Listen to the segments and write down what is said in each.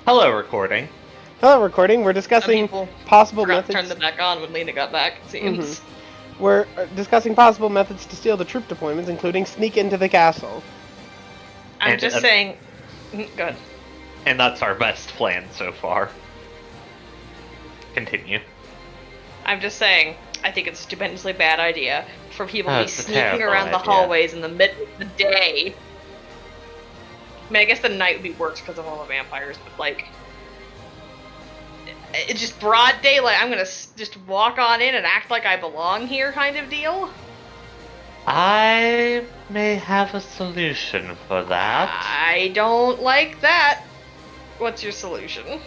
Hello, recording. Hello, recording. We're Some discussing people possible forgot to turn methods. them back on when Lena got back, it seems. We're discussing possible methods to steal the troop deployments, including sneak into the castle. I'm And, just uh, saying. Good. And that's our best plan so far. Continue. I'm just saying. I think it's a stupendously bad idea for people to be It's a sneaking terrible around the idea. hallways in the middle of the day. I mean, I guess the night would be worse because of all the vampires, but like, it's just broad daylight. I'm gonna just walk on in and act like I belong here, kind of deal. I may have a solution for that. I don't like that. What's your solution?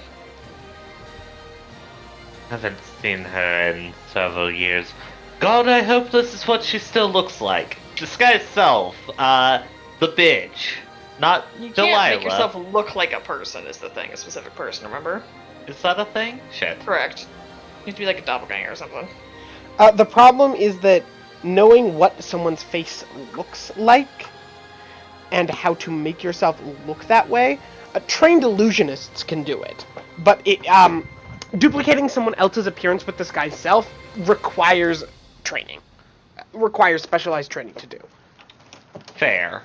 Haven't seen her in several years. God, I hope this is what she still looks like. Disguise self, the bitch. Not You can't Delilah. make yourself look like a person, is the thing. A specific person, remember? Is that a thing? Shit. Correct. You have to be like a doppelganger or something. The problem is that knowing what someone's face looks like and how to make yourself look that way, trained illusionists can do it. But duplicating someone else's appearance with this guy's self requires training. Requires specialized training to do. Fair.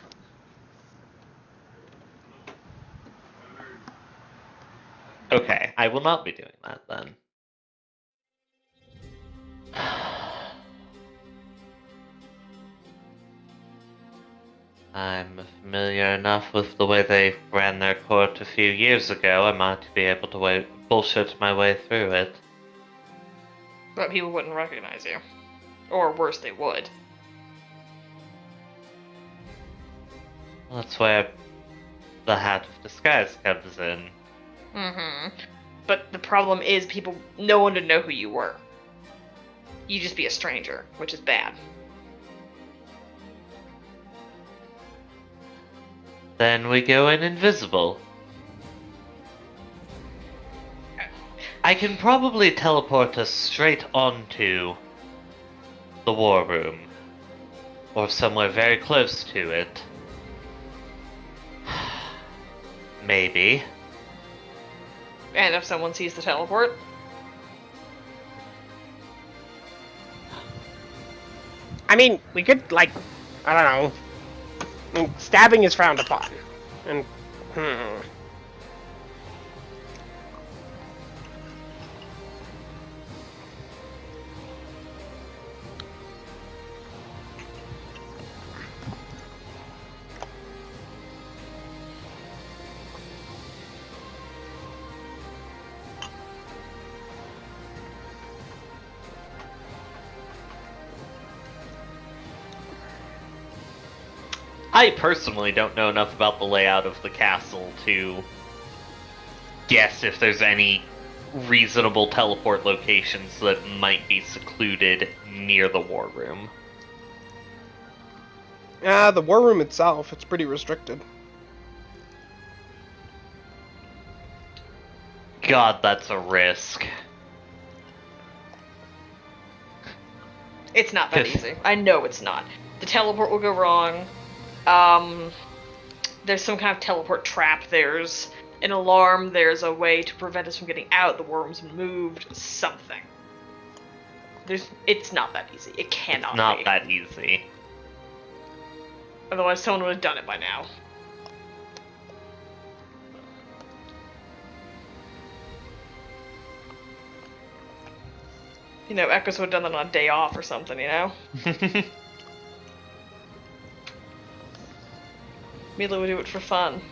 Okay, I will not be doing that then. I'm familiar enough with the way they ran their court a few years ago. I might be able to bullshit my way through it. But people wouldn't recognize you. Or worse, they would. That's where the hat of disguise comes in. Mm-hmm. But the problem is no one would know who you were. You'd just be a stranger, which is bad. Then we go in invisible. I can probably teleport us straight onto the war room. Or somewhere very close to it. Maybe. And if someone sees the teleport? I mean, we could, like, I don't know. I mean, stabbing is frowned upon. And, I personally don't know enough about the layout of the castle to guess if there's any reasonable teleport locations that might be secluded near the war room. the war room itself, it's pretty restricted. God, that's a risk. It's not that easy. I know it's not. The teleport will go wrong. There's some kind of teleport trap. There's an alarm. There's a way to prevent us from getting out. The war room's been moved. Something. It's not that easy. It cannot Not be. that easy. Otherwise, someone would have done it by now. You know, Echoes would have done that on a day off or something, you know? Mila would do it for fun.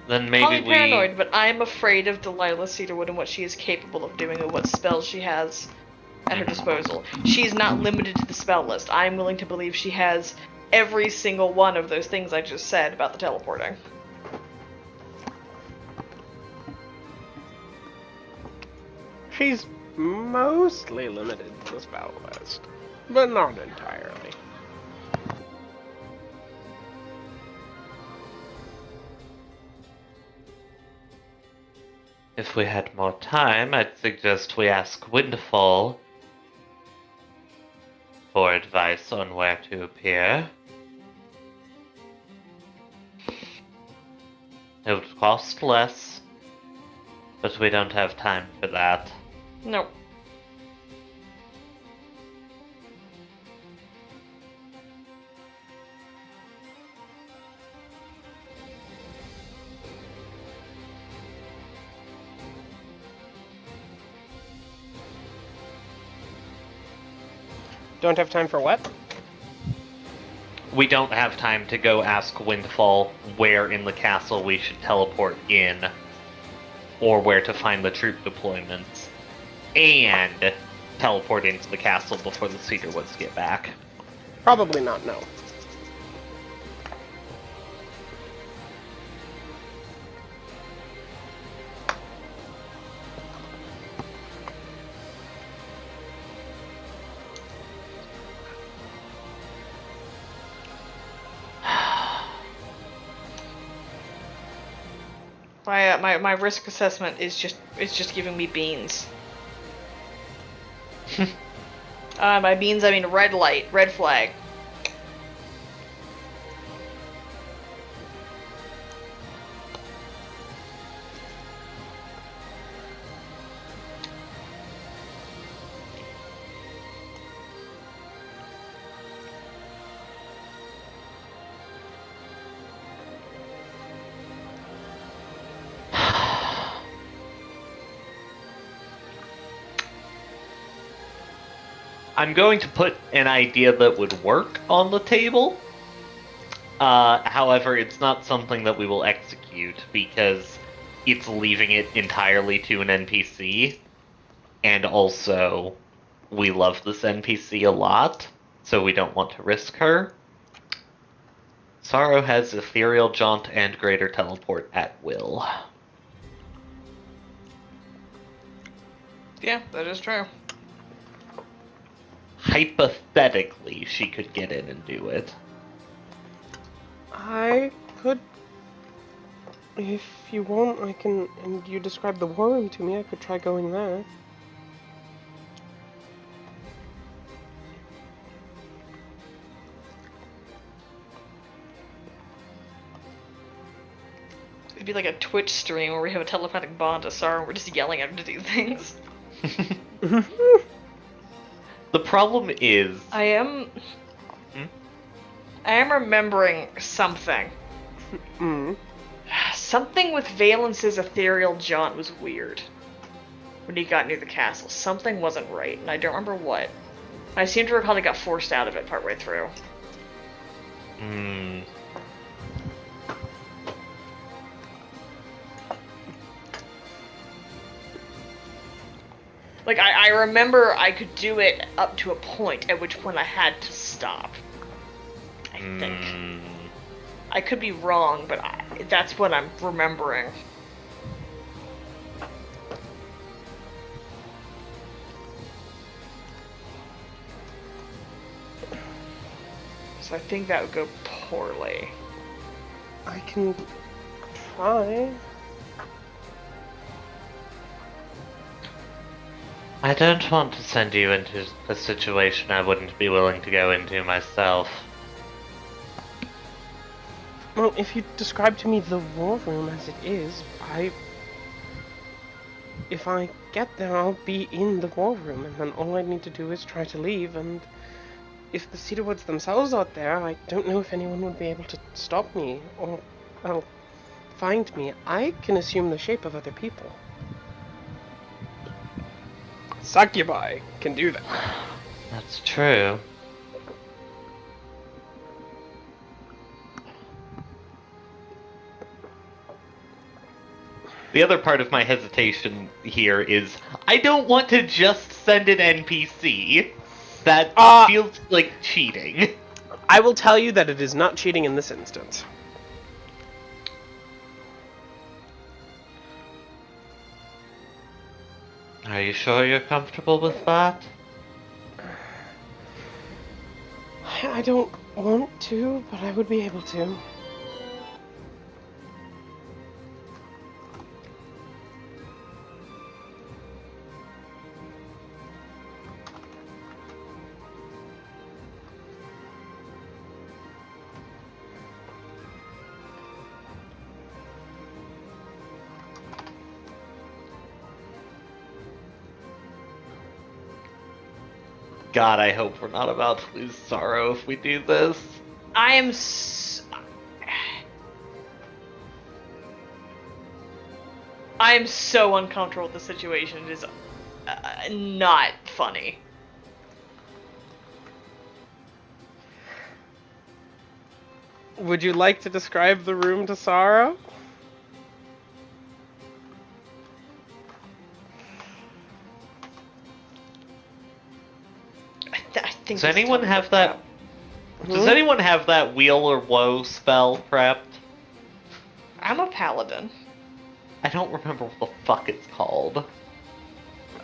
Then Call maybe me paranoid, but I'm afraid of Delilah Cedarwood and what she is capable of doing and what spells she has at her disposal. She is not limited to the spell list. I'm willing to believe she has every single one of those things I just said about the teleporting. She's mostly limited to the spell list, but not entirely. If we had more time, I'd suggest we ask Windfall for advice on where to appear. It would cost less, but we don't have time for that. Nope. Don't have time for what? We don't have time to go ask Windfall where in the castle we should teleport in, or where to find the troop deployments, and teleport into the castle before the Cedarwoods get back. Probably not, no. My risk assessment is just giving me beans. By beans I mean red light, red flag. I'm going to put an idea that would work on the table. However, it's not something that we will execute because it's leaving it entirely to an NPC. And also, we love this NPC a lot, so we don't want to risk her. Sorrow has Ethereal Jaunt and Greater Teleport at will. Yeah, that is true. Hypothetically, she could get in and do it. I could... If you want, I can... And you describe the war room to me, I could try going there. It'd be like a Twitch stream where we have a telepathic bond to Sar and we're just yelling at him to do things. The problem is... I am remembering something. Something with Valence's ethereal jaunt was weird. When he got near the castle. Something wasn't right, and I don't remember what. I seem to recall he got forced out of it partway through. Like, I remember I could do it up to a point, at which point I had to stop. I think. I could be wrong, but that's what I'm remembering. So I think that would go poorly. I can try. I don't want to send you into a situation I wouldn't be willing to go into myself. Well, if you describe to me the war room as it is, if I get there, I'll be in the war room, and then all I need to do is try to leave, and if the Cedarwoods themselves are there, I don't know if anyone would be able to stop me, or, well, find me. I can assume the shape of other people. Succubi can do that. That's true. The other part of my hesitation here is I don't want to just send an NPC. That feels like cheating. I will tell you that it is not cheating in this instance. Are you sure you're comfortable with that? I don't want to, but I would be able to. God, I hope we're not about to lose Sorrow if we do this. I am so uncomfortable with the situation. It is not funny. Would you like to describe the room to Sorrow? I think. Does anyone have that? Does Hmm? anyone have that Wheel or Woe spell prepped? I'm a paladin. I don't remember what the fuck it's called.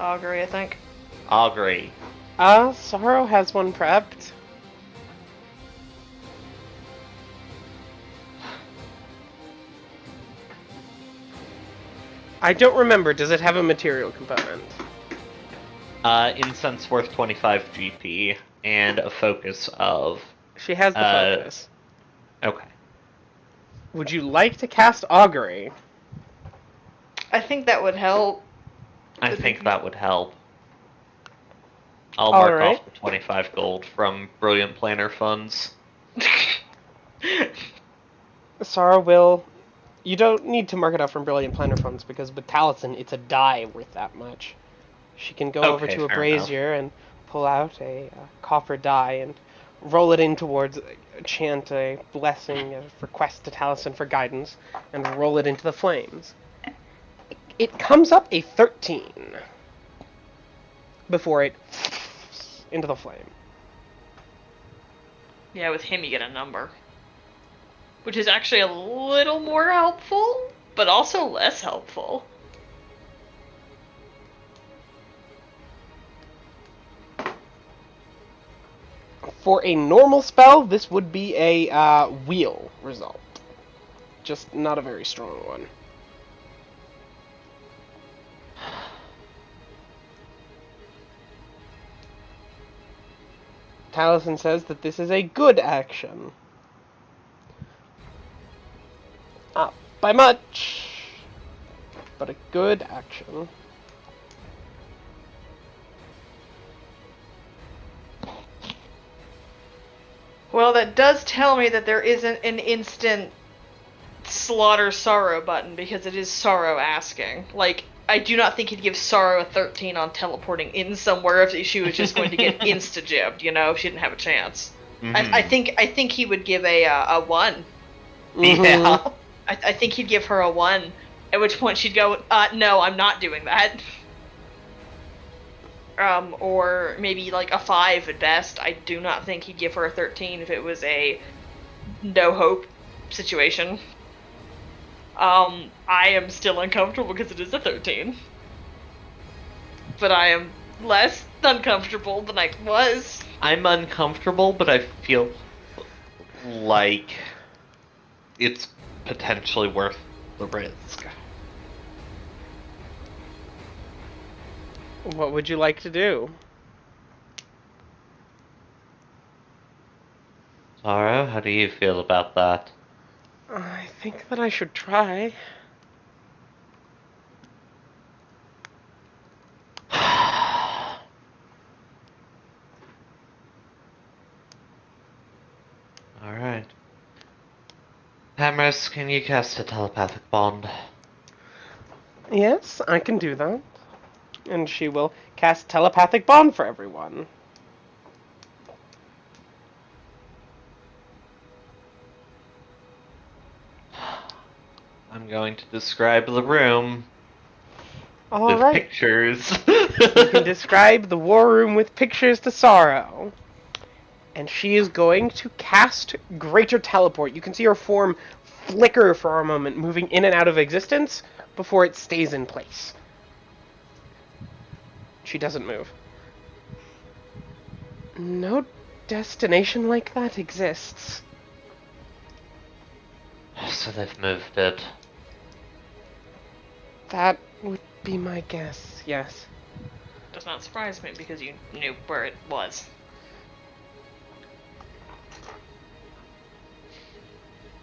Augury, I think. Augury. Sorrow has one prepped. I don't remember. Does it have a material component? Incense worth 25 GP and a focus of. She has the focus. Okay. Would you like to cast Augury? I think that would help. I think that would help. I'll mark off the 25 gold from Brilliant Planner funds. Sorrow will... You don't need to mark it up from Brilliant Planner funds because with Taliesin, it's a die worth that much. She can go over to a brazier and pull out a copper die and roll it in towards, chant a blessing, a request to Taliesin for guidance, and roll it into the flames. It comes up a 13 before it into the flame. Yeah, with him you get a number. Which is actually a little more helpful, but also less helpful. For a normal spell, this would be a wheel result. Just not a very strong one. Taliesin says that this is a good action. Not by much, but a good action. Well, that does tell me that there isn't an instant slaughter Sorrow button, because it is Sorrow asking. Like, I do not think he'd give Sorrow a 13 on teleporting in somewhere if she was just going to get insta-jibbed, you know, if she didn't have a chance. Mm-hmm. I think he would give a 1. Mm-hmm. Yeah. I think he'd give her a 1, at which point she'd go, no, I'm not doing that. Or maybe like a 5 at best. I do not think he'd give her a 13 if it was a no-hope situation. I am still uncomfortable because it is a 13. But I am less uncomfortable than I was. I'm uncomfortable, but I feel like it's potentially worth the risk. What would you like to do? Sorrow, how do you feel about that? I think that I should try. Alright. Hammerus, can you cast a telepathic bond? Yes, I can do that. And she will cast telepathic bond for everyone. I'm going to describe the room All with right. pictures. You can describe the war room with pictures to Sorrow. And she is going to cast Greater Teleport. You can see her form flicker for a moment, moving in and out of existence before it stays in place. She doesn't move. No destination like that exists. So they've moved it. That would be my guess, yes. Does not surprise me because you knew where it was.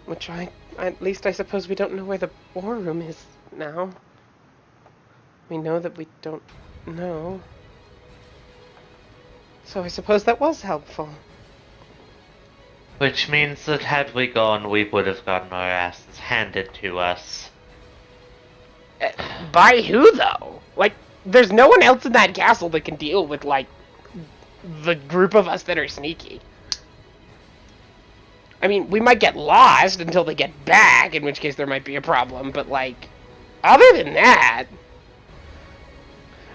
Which at least I suppose we don't know where the war room is now. We know that we don't know. So I suppose that was helpful. Which means that had we gone, we would have gotten our asses handed to us. By who, though? Like, there's no one else in that castle that can deal with, like, the group of us that are sneaky. I mean, we might get lost until they get back, in which case there might be a problem, but, like, other than that,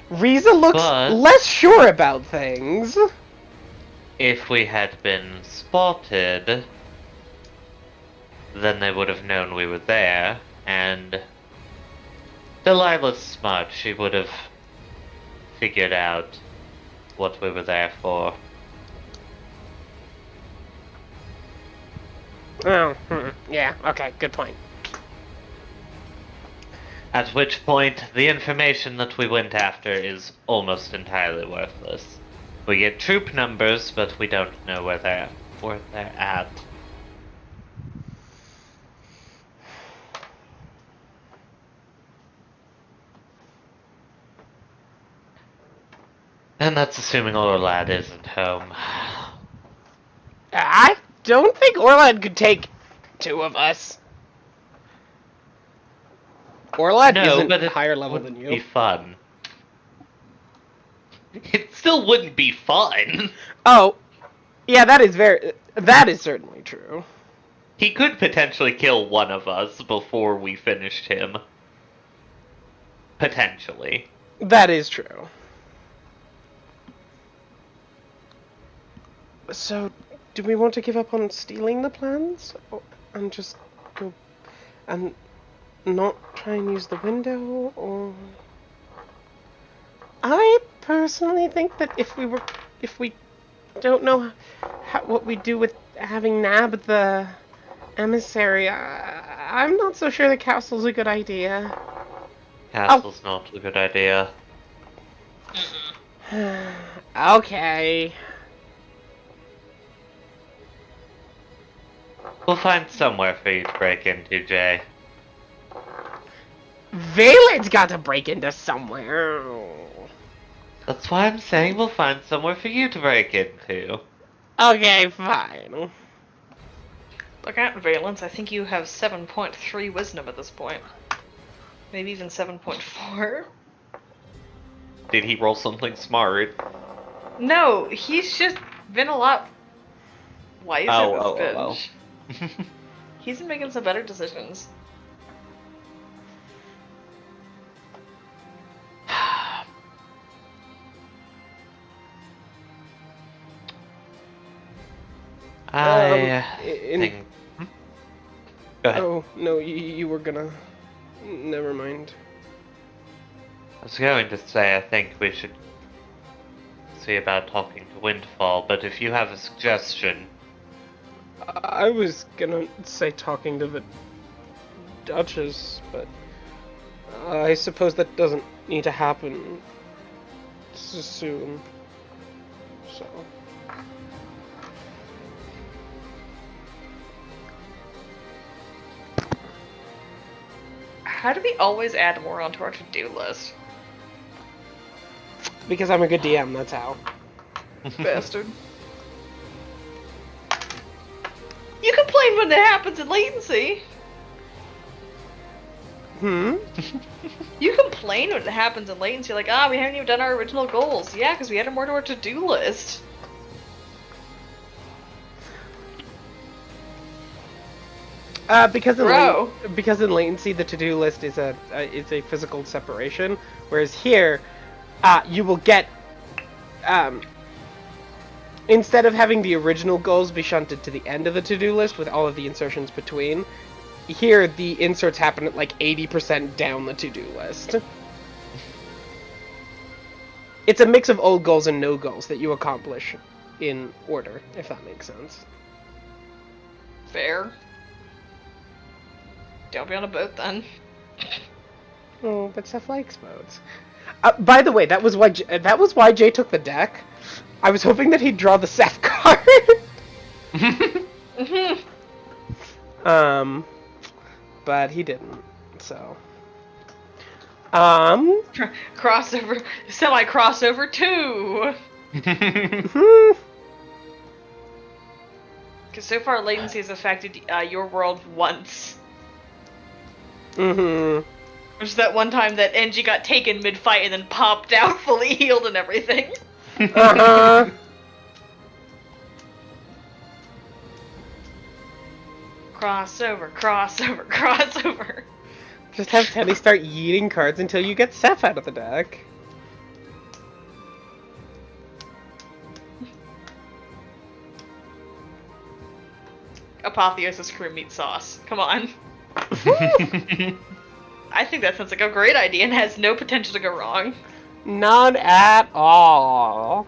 Riza looks But- less sure about things. If we had been spotted, then they would have known we were there, and Delilah's smart. She would have figured out what we were there for. Oh, yeah, okay, good point. At which point, the information that we went after is almost entirely worthless. We get troop numbers, but we don't know where they're at. And that's assuming Orlad isn't home. I don't think Orlad could take two of us. Orlad No, isn't but it higher level wouldn't than you. be fun. It still wouldn't be fun. Oh, yeah, that is certainly true. He could potentially kill one of us before we finished him. Potentially. That is true. So, do we want to give up on stealing the plans? And just go and not try and use the window? Or... I personally think that if we don't know what we do with having nabbed the emissary, I'm not so sure the castle's a good idea. Castle's not a good idea. Okay. We'll find somewhere for you to break into, Jay. Valen's got to break into somewhere. That's why I'm saying we'll find somewhere for you to break into. Okay, fine. Look at Valence. I think you have 7.3 wisdom at this point. Maybe even 7.4. Did he roll something smart? No, he's just been a lot wiser Oh. bitch. He's been making some better decisions. I think... Go ahead. Oh, no, you were gonna... Never mind. I was going to say I think we should see about talking to Windfall, but if you have a suggestion... I was gonna say talking to the Duchess, but I suppose that doesn't need to happen soon. So... How do we always add more onto our to-do list? Because I'm a good DM, that's how. Bastard. You complain when it happens in latency! You complain when it happens in latency, like, we haven't even done our original goals. Yeah, because we added more to our to-do list. Because in Bro. because in latency the to-do list is a physical separation, whereas here, you will get instead of having the original goals be shunted to the end of the to-do list with all of the insertions between, here the inserts happen at like 80% down the to-do list. It's a mix of old goals and no goals that you accomplish in order, if that makes sense. Fair. Don't be on a boat then. Oh, but Seth likes boats. By the way, that was why Jay took the deck. I was hoping that he'd draw the Seth card. But he didn't. So. Crossover, semi-crossover 2! Hmm. Because so far latency has affected your world once. Mm-hmm. Which is that one time that Engie got taken mid-fight and then popped out fully healed and everything. Uh-huh. Crossover, crossover, crossover. Just have Teddy start yeeting cards until you get Seth out of the deck. Apotheosis cream meat sauce. Come on. I think that sounds like a great idea and has no potential to go wrong. None at all.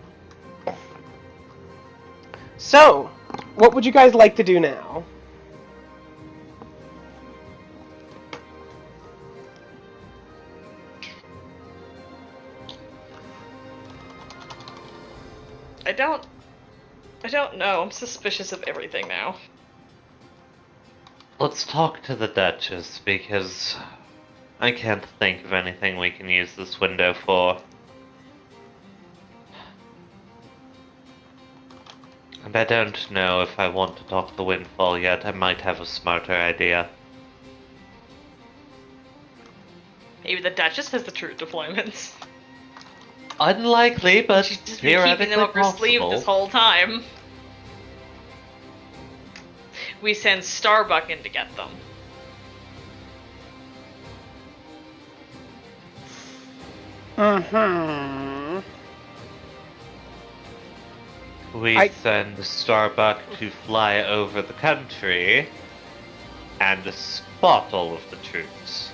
So, what would you guys like to do now? I don't know. I'm suspicious of everything now. Let's talk to the Duchess, because I can't think of anything we can use this window for. And I don't know if I want to talk the Windfall yet. I might have a smarter idea. Maybe the Duchess has the true deployments. Unlikely, but She's just been keeping theoretically them up her sleeve possible. this whole time. We send Starbuck in to get them. Mm-hmm. We send Starbuck to fly over the country and spot all of the troops.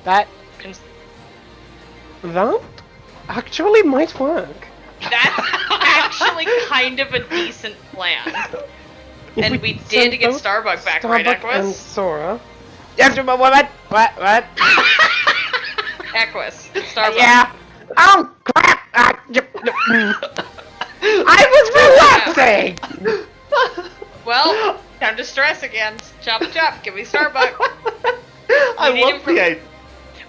That Cons- actually might work. That's actually kind of a decent plan. If And we send did get both Starbuck back, right, Starbuck and Equus? Sora. Yes, but what? Equus, Starbuck. Yeah. Oh crap! I was relaxing. Well, time to stress again. Chop chop, give me Starbuck. I need him love for- the idea.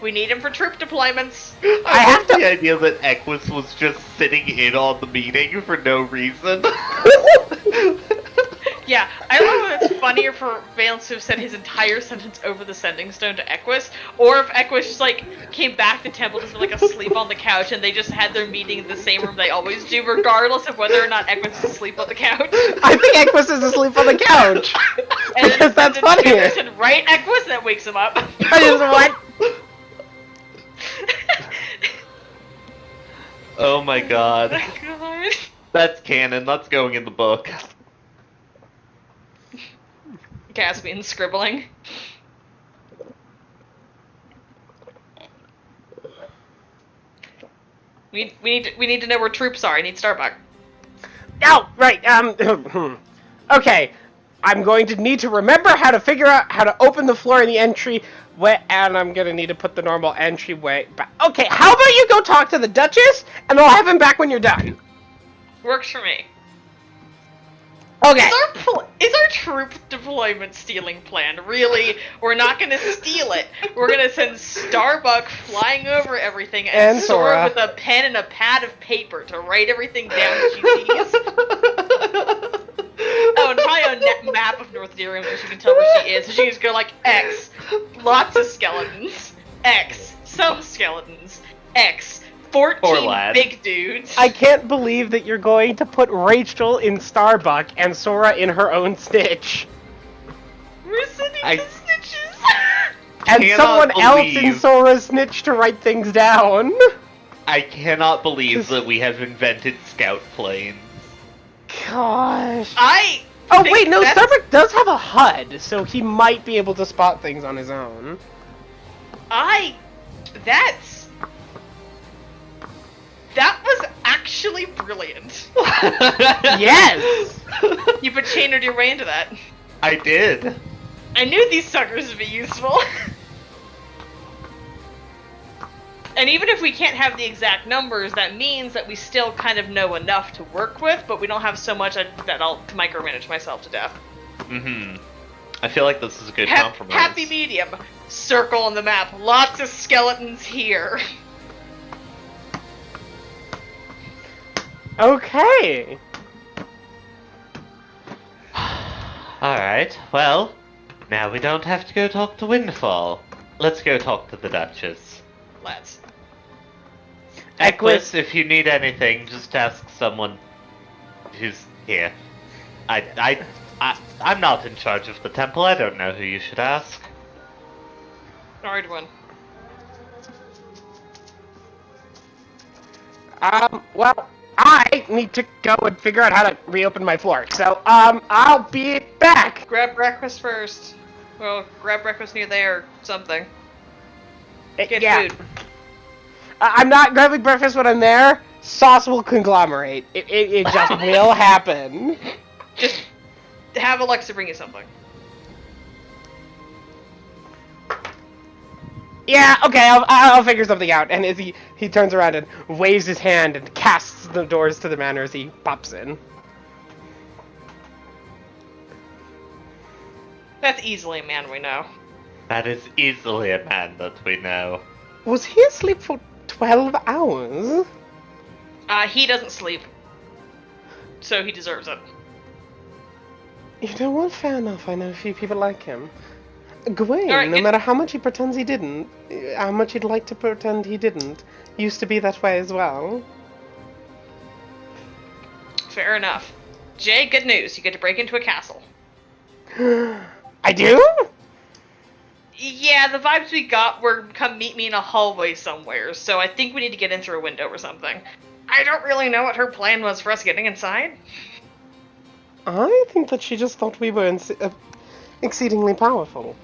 We need him for troop deployments. I love the idea that Equus was just sitting in on the meeting for no reason. Yeah, I love that it's funnier for Valence to have said his entire sentence over the sending stone to Equus, or if Equus just like came back to Temple just like asleep on the couch and they just had their meeting in the same room they always do, regardless of whether or not Equus is asleep on the couch. I think Equus is asleep on the couch. And Because that's then funnier. said, right, Equus, that wakes him up. I just what? Oh my god. God. That's canon. That's going in the book. Caspian scribbling. We need to know where troops are. I need Starbuck. Oh, right. Okay. I'm going to need to remember how to figure out how to open the floor in the entry way, and I'm gonna need to put the normal entryway back. Okay, how about you go talk to the Duchess, and I'll have him back when you're done. Works for me. Okay. Is our troop deployment stealing plan really? We're not gonna steal it. We're gonna send Starbuck flying over everything and Sora Sora with a pen and a pad of paper to write everything down that she sees. Oh, and probably a map of North Derium so she can tell where she is. So she can just go like X, lots of skeletons. X, some skeletons. X, 14 lad. big dudes. I can't believe that you're going to put Rachel in Starbuck and Sora in her own snitch. We're sending I- the snitches. And Cannot someone else in believe- Sora's snitch to write things down. I cannot believe that we have invented scout planes. Gosh. Oh Wait, no, Starbuck does have a HUD, so he might be able to spot things on his own. That was actually brilliant. Yes! You put chainered your way into that. I did. I knew these suckers would be useful. And even if we can't have the exact numbers, that means that we still kind of know enough to work with, but we don't have so much that I'll micromanage myself to death. Mm-hmm. I feel like this is a good compromise. Happy medium. Circle on the map. Lots of skeletons here. Okay. Alright, well, now we don't have to go talk to Windfall. Let's go talk to the Duchess. Let's. Equus, if you need anything, just ask someone who's here. I'm not in charge of the temple. I don't know who you should ask. Alright, one. Well, I need to go and figure out how to reopen my floor. So, I'll be back. Grab breakfast first. Well, grab breakfast near there or something. Get Yeah. food. I'm not grabbing breakfast when I'm there. Sauce will conglomerate. It just will happen. Just have Alexa bring you something. Yeah, okay, I'll figure something out. And as he turns around and waves his hand and casts the doors to the manor as he pops in. That's easily a man we know. That is easily a man that we know. Was he asleep for 12 hours? He doesn't sleep. So he deserves it. You know what? Fair enough. I know a few people like him. Gawain, Alright, no matter how much he pretends he didn't, how much he'd like to pretend he didn't, used to be that way as well. Fair enough. Jay, good news. You get to break into a castle. I do? Yeah, the vibes we got were come meet me in a hallway somewhere, so I think we need to get in through a window or something. I don't really know what her plan was for us getting inside. I think that she just thought we were exceedingly powerful.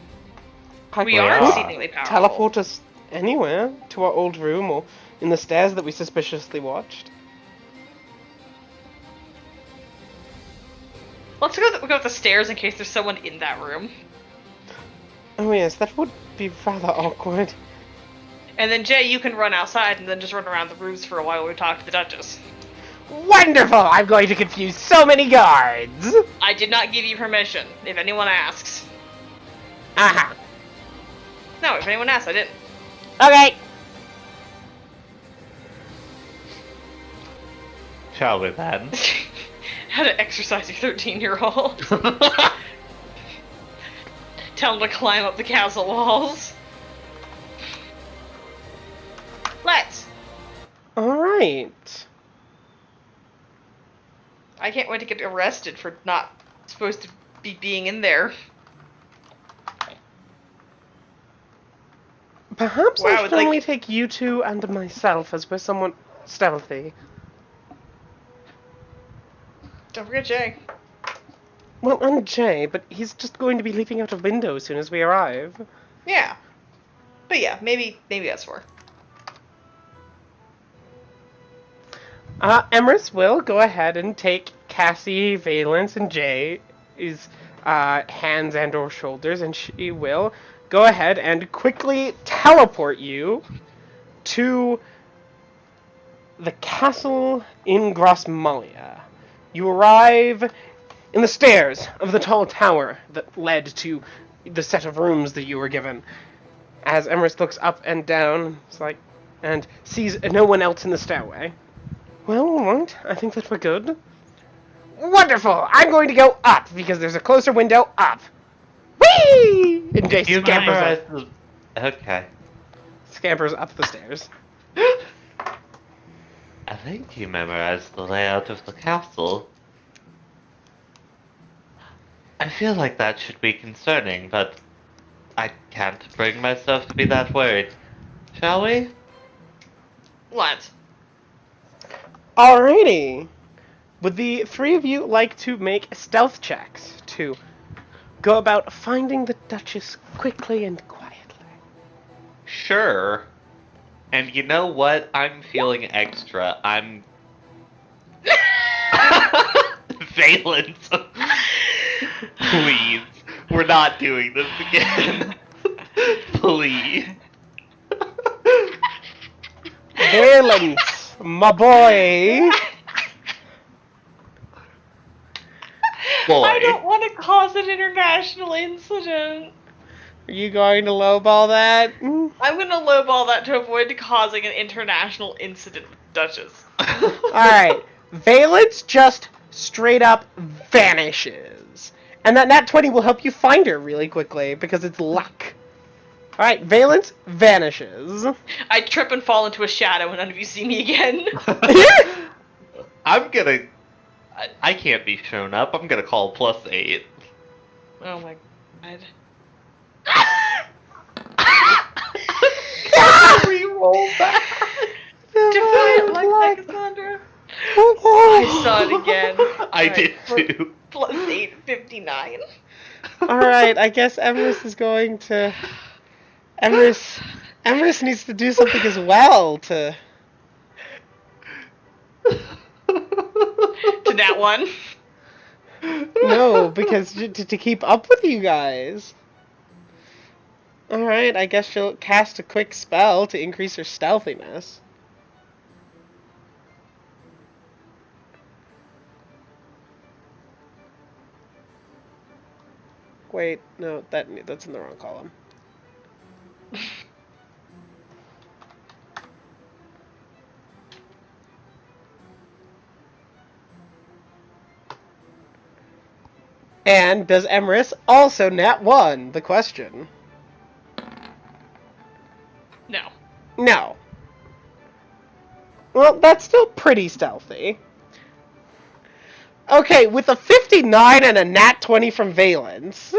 We are are. exceedingly powerful. Teleport us anywhere, to our old room or in the stairs that we suspiciously watched. Let's go up the stairs in case there's someone in that room. Oh yes, that would be rather awkward. And then Jay, you can run outside and then just run around the roofs for a while while we talk to the Duchess. Wonderful! I'm going to confuse so many guards! I did not give you permission, if anyone asks. Aha. No, if anyone asks, I didn't. Okay. Shall we then? How to exercise your 13-year-old. Tell him to climb up the castle walls. Let's! Alright. I can't wait to get arrested for not supposed to be being in there. Perhaps Wow, I should it's like- only take you two and myself as we're somewhat stealthy. Don't forget Jay. Well, and Jay, but he's just going to be leaping out a window as soon as we arrive. Yeah. But yeah, maybe that's for. Emrys will go ahead and take Cassie, Valence, and Jay's hands and or shoulders, and she will go ahead and quickly teleport you to the castle in Grossmalia. You arrive in the stairs of the tall tower that led to the set of rooms that you were given. As Emrys looks up and down, and sees no one else in the stairway. Well, alright, I think that we're good. Wonderful! I'm going to go up, because there's a closer window up. Whee! And Jay You scampers memorize up, the... Okay. scampers up the stairs. I think you memorized the layout of the castle. I feel like that should be concerning, but I can't bring myself to be that worried. Shall we? Let's. Alrighty. Would the three of you like to make stealth checks to go about finding the Duchess quickly and quietly? Sure. And you know what? I'm feeling extra. I'm... Valence. Please. We're not doing this again. Please. Valence, my boy. boy. I don't want to cause an international incident. Are you going to lowball that? I'm gonna lowball that to avoid causing an international incident with Duchess. Alright. Valence just straight up vanishes. And that nat 20 will help you find her really quickly, because it's luck. Alright, Valence vanishes. I trip and fall into a shadow and none of you see me again. I'm gonna. I can't be shown up. I'm gonna call +8. Oh my god. Reroll that. Defiant like Cassandra. I saw it again. I did too. +8, 59. Alright, I guess Emrys is going to... Emrys needs to do something as well to... To that one. No, because to keep up with you guys. Alright, I guess she'll cast a quick spell to increase her stealthiness. Wait, no, that's in the wrong column. And does Emrys also nat 1? The question. No. No. Well, that's still pretty stealthy. Okay, with a 59 and a nat 20 from Valence.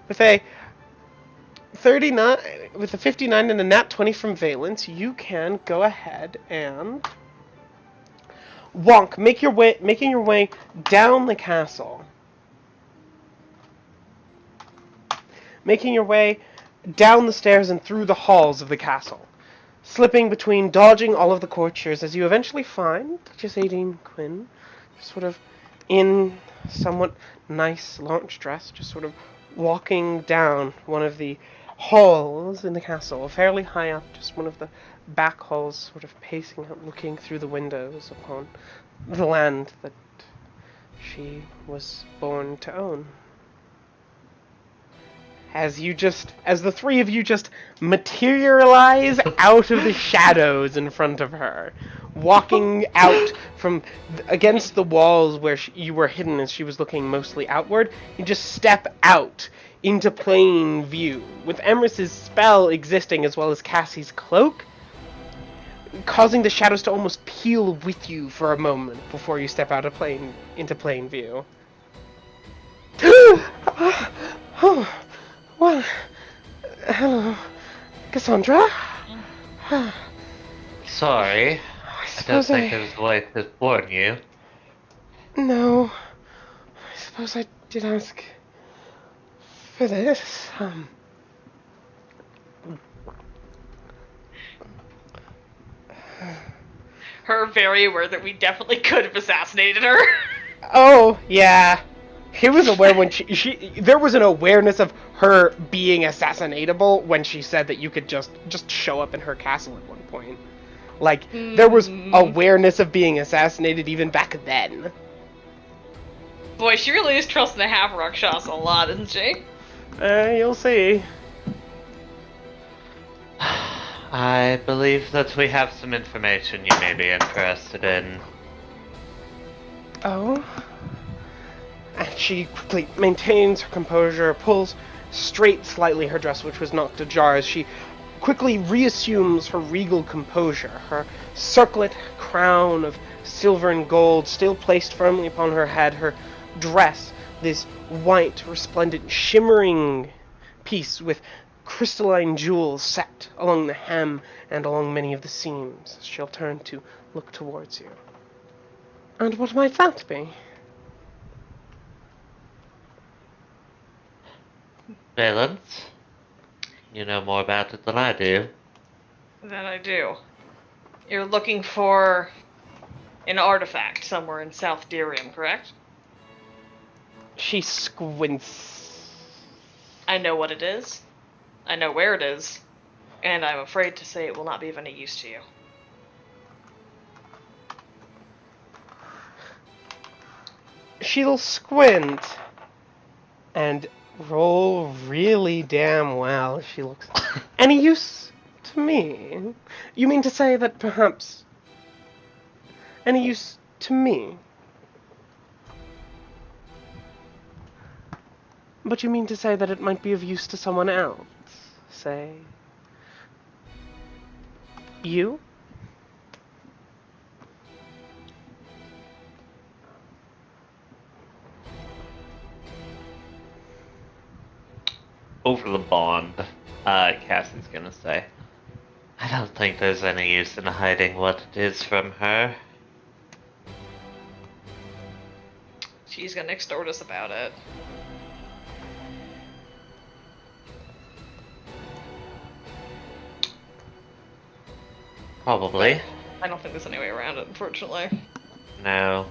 With a 39, with a 59 and a nat 20 from Valence, you can go ahead and Wonk, making your way down the castle. Making your way down the stairs and through the halls of the castle. Slipping between, dodging all of the courtiers as you eventually find just Aideen Quinn, sort of in somewhat nice launch dress, just sort of walking down one of the halls in the castle, fairly high up, just one of the back halls, sort of pacing out, looking through the windows upon the land that she was born to own. As the three of you just materialize out of the shadows in front of her, walking out from against the walls where you were hidden as she was looking mostly outward, you just step out into plain view, with Emrys's spell existing as well as Cassie's cloak, causing the shadows to almost peel with you for a moment before you step out of into plain view. Well, hello, Cassandra. Sorry. I don't think I was going to warn you. No, I suppose I did ask for this. Her very aware that we definitely could have assassinated her. Oh yeah, he was aware when there was an awareness of her being assassinatable when she said that you could just show up in her castle at one point. Like there was awareness of being assassinated even back then. Boy, she really is trusting the half-Rakshas a lot, isn't she? You'll see. I believe that we have some information you may be interested in. Oh? And she quickly maintains her composure, pulls straight slightly her dress, which was knocked ajar, as she quickly reassumes her regal composure, her circlet crown of silver and gold still placed firmly upon her head, her dress, this white, resplendent, shimmering piece with crystalline jewels set along the hem and along many of the seams. She'll turn to look towards you. And what might that be? Valence, you know more about it than I do. That I do. You're looking for an artifact somewhere in South Derium, correct? She squints I know what it is. I know where it is. And I'm afraid to say it will not be of any use to you. She'll squint and roll really damn well. She looks any use to me? You mean to say that perhaps any use to me? But you mean to say that it might be of use to someone else? Say, you? Over the bond, Cassie's gonna say, I don't think there's any use in hiding what it is from her. She's gonna extort us about it. Probably. I don't think there's any way around it, unfortunately. No.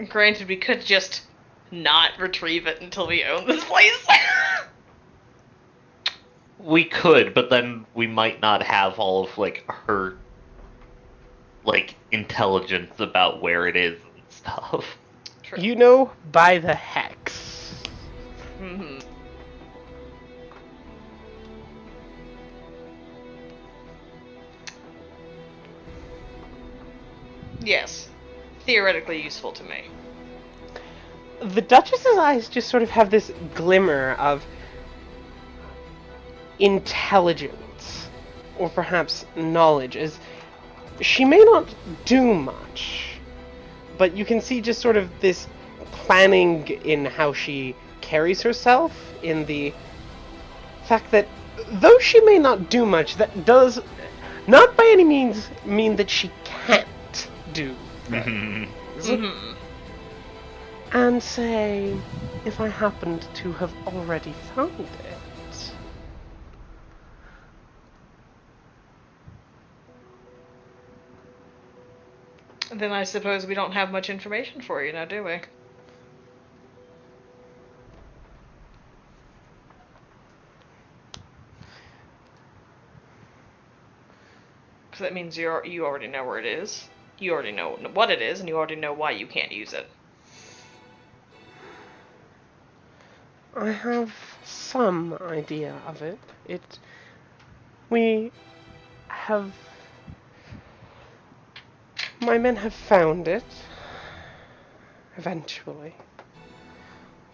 Granted, we could just not retrieve it until we own this place. We could, but then we might not have all of, like, her, like, intelligence about where it is and stuff. True. You know by the hex. Mm-hmm. Yes. Theoretically useful to me. The Duchess's eyes just sort of have this glimmer of intelligence, or perhaps knowledge, as she may not do much, but you can see just sort of this planning in how she carries herself, in the fact that though she may not do much, that does not by any means mean that she can't do things. Mm-hmm. And say, if I happened to have already found it. Then I suppose we don't have much information for you now, do we? Because that means you already know where it is. You already know what it is, and you already know why you can't use it. I have some idea of it. We have... My men have found it. Eventually.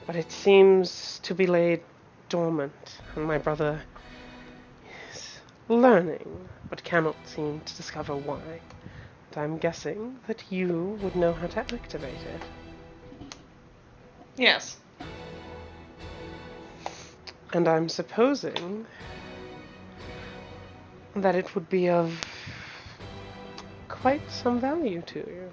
But it seems to be laid dormant, and my brother is learning, but cannot seem to discover why. And I'm guessing that you would know how to activate it. Yes. And I'm supposing that it would be of quite some value to you.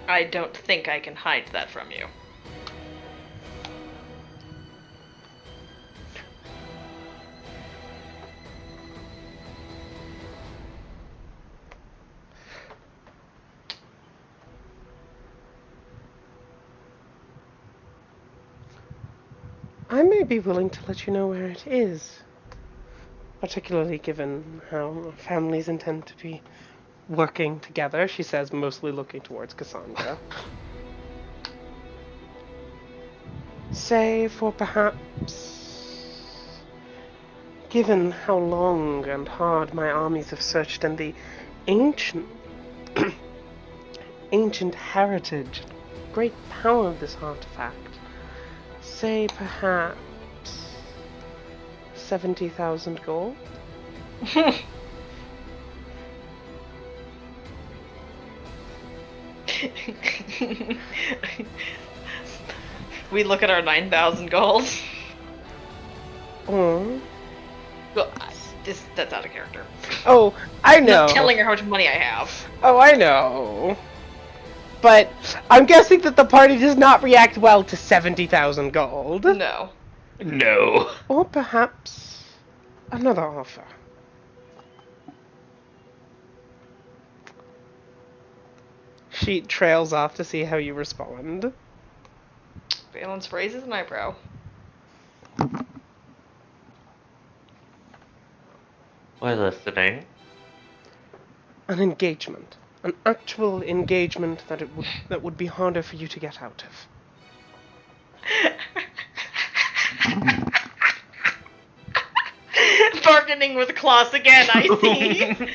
I don't think I can hide that from you. I may be willing to let you know where it is, particularly given how families intend to be working together, she says, mostly looking towards Cassandra. Say for perhaps, given how long and hard my armies have searched and the ancient ancient heritage, great power of this artifact, say perhaps 70,000 gold? We look at our 9,000 gold. Oh. Well, that's out of character. Oh, I I'm know. not telling her how much money I have. Oh, I know. But I'm guessing that the party does not react well to 70,000 gold. No. No. Or perhaps another offer. She trails off to see how you respond. Valence raises an eyebrow. We're listening. An engagement. An actual engagement that would be harder for you to get out of. Bargaining with claws again, I see.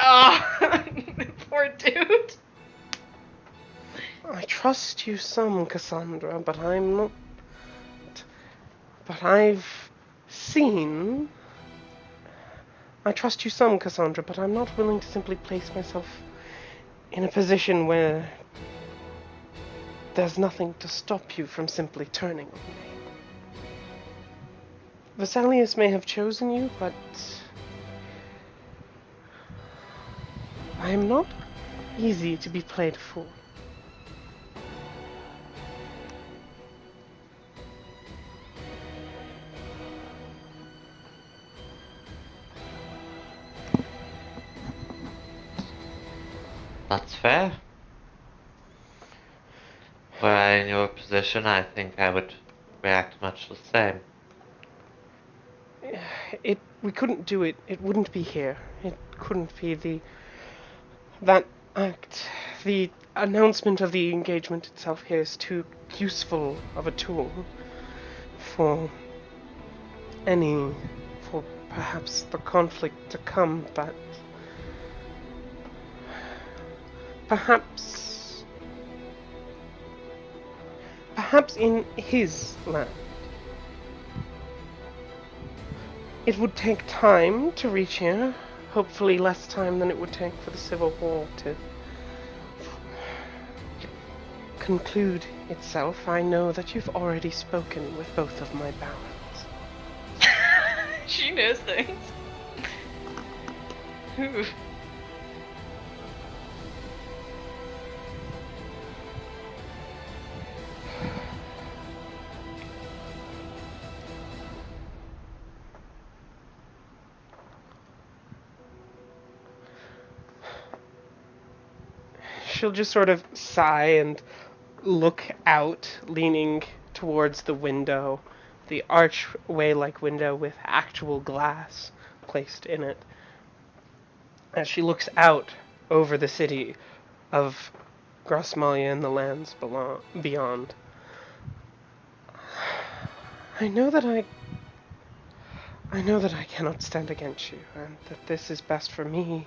Oh, poor dude. I trust you some, Cassandra, but I'm not... But I've seen... I trust you some, Cassandra, but I'm not willing to simply place myself in a position where there's nothing to stop you from simply turning on me. Vesalius may have chosen you, but I am not easy to be played for. That's fair. Were I in your position, I think I would react much the same. We couldn't do it. It wouldn't be here. It couldn't be that act. The announcement of the engagement itself here is too useful of a tool for perhaps the conflict to come, but perhaps in his land. It would take time to reach here, hopefully less time than it would take for the Civil War to conclude itself. I know that you've already spoken with both of my barons. She knows things. Ooh. She'll just sort of sigh and look out, leaning towards the window, the archway-like window with actual glass placed in it. As she looks out over the city of Grosmalia and the lands beyond. I know that I cannot stand against you, and that this is best for me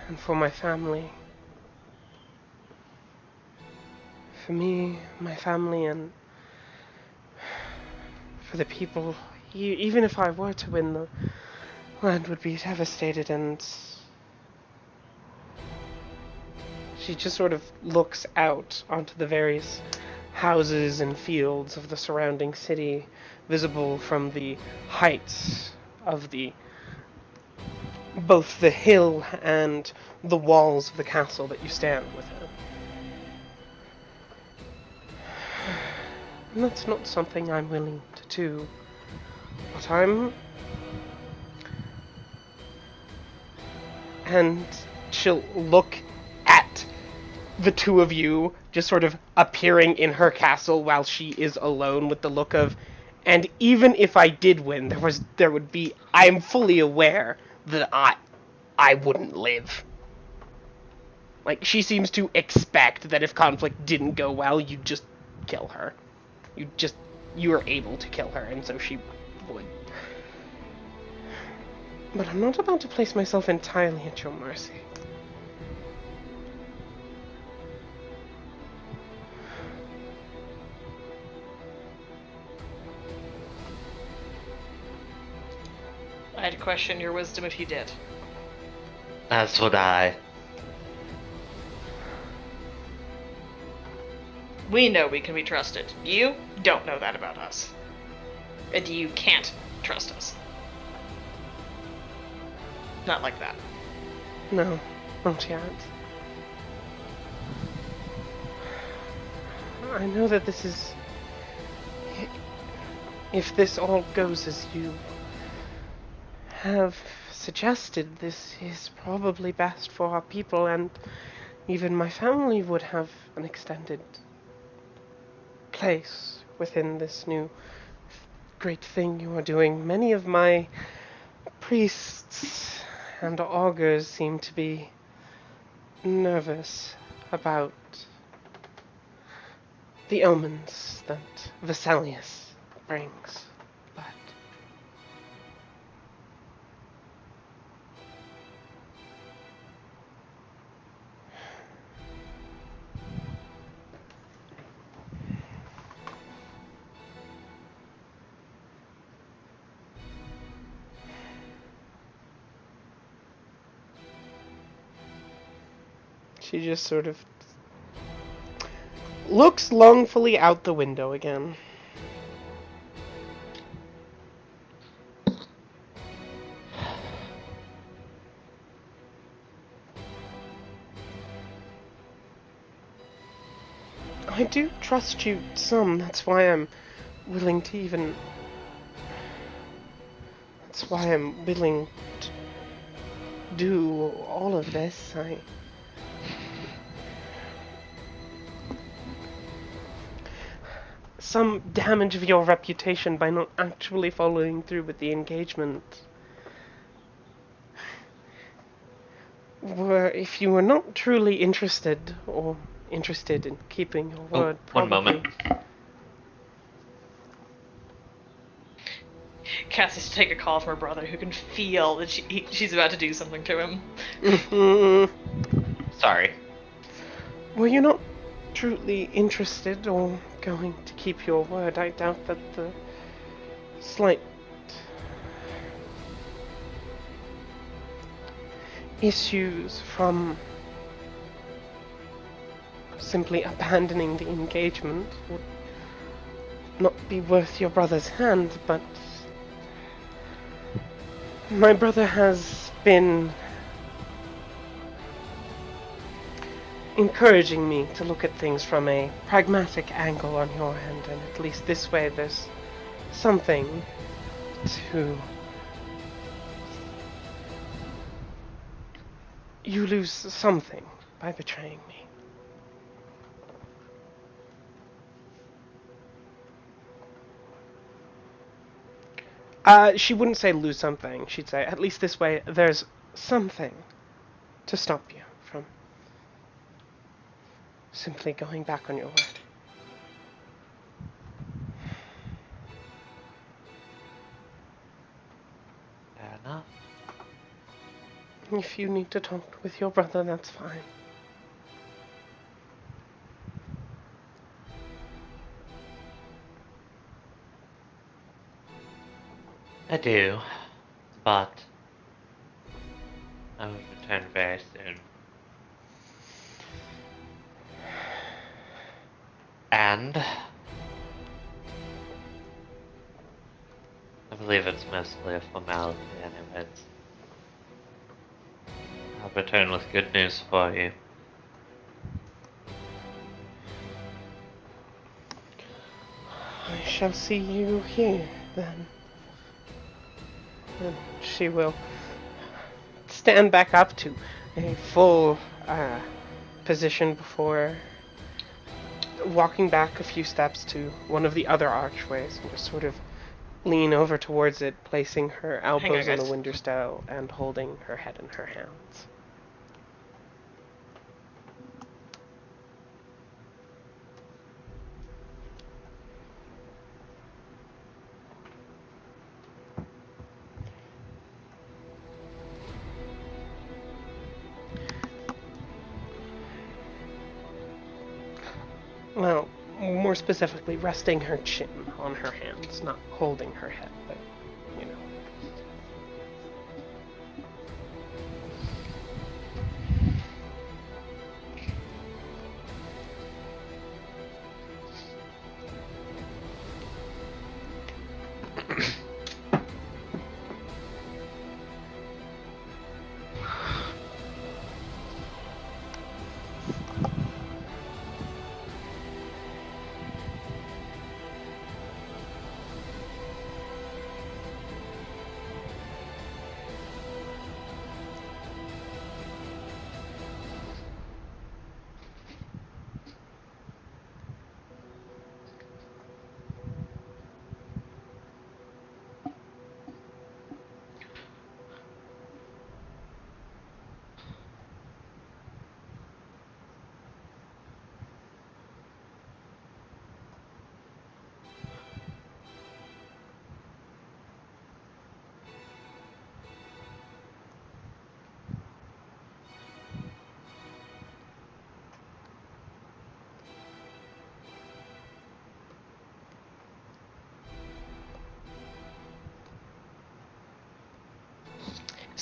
and for my family. For me, my family, and for the people. Even if I were to win, the land would be devastated, and she just sort of looks out onto the various houses and fields of the surrounding city, visible from the heights of both the hill and the walls of the castle that you stand within. And that's not something I'm willing to do. But and she'll look at the two of you just sort of appearing in her castle while she is alone, with the look of, and even if I did win, I am fully aware that I wouldn't live. Like, she seems to expect that if conflict didn't go well, you'd just kill her. You were able to kill her, and so she would. But I'm not about to place myself entirely at your mercy. I'd question your wisdom if you did. As would I. We know we can be trusted. You don't know that about us. And you can't trust us. Not like that. No, not yet. I know that this is... If this all goes as you have suggested, this is probably best for our people, and even my family would have an extended place within this new great thing you are doing. Many of my priests and augurs seem to be nervous about the omens that Vesalius brings, but she just sort of looks longfully out the window again. I do trust you some, that's why I'm willing to even... That's why I'm willing to do all of this. Some damage of your reputation by not actually following through with the engagement. If you were not truly interested, or interested in keeping your word, One probably... moment. Cassie's to take a call from her brother, who can feel that she's about to do something to him. Sorry. Were you not truly interested or going to keep your word? I doubt that the slight issues from simply abandoning the engagement would not be worth your brother's hand, but my brother has been encouraging me to look at things from a pragmatic angle on your end, and at least this way there's something to... You lose something by betraying me. She wouldn't say lose something. She'd say, at least this way, there's something to stop you from simply going back on your word. Fair enough. If you need to talk with your brother, that's fine. I do, but I will return very soon. And I believe it's mostly a formality anyways. I'll return with good news for you. I shall see you here, then. And she will stand back up to a full position before walking back a few steps to one of the other archways and just sort of lean over towards it, placing her elbows on the guys. window sill and holding her head in her hands. Well, more specifically, resting her chin on her hands, not holding her head, but, you know.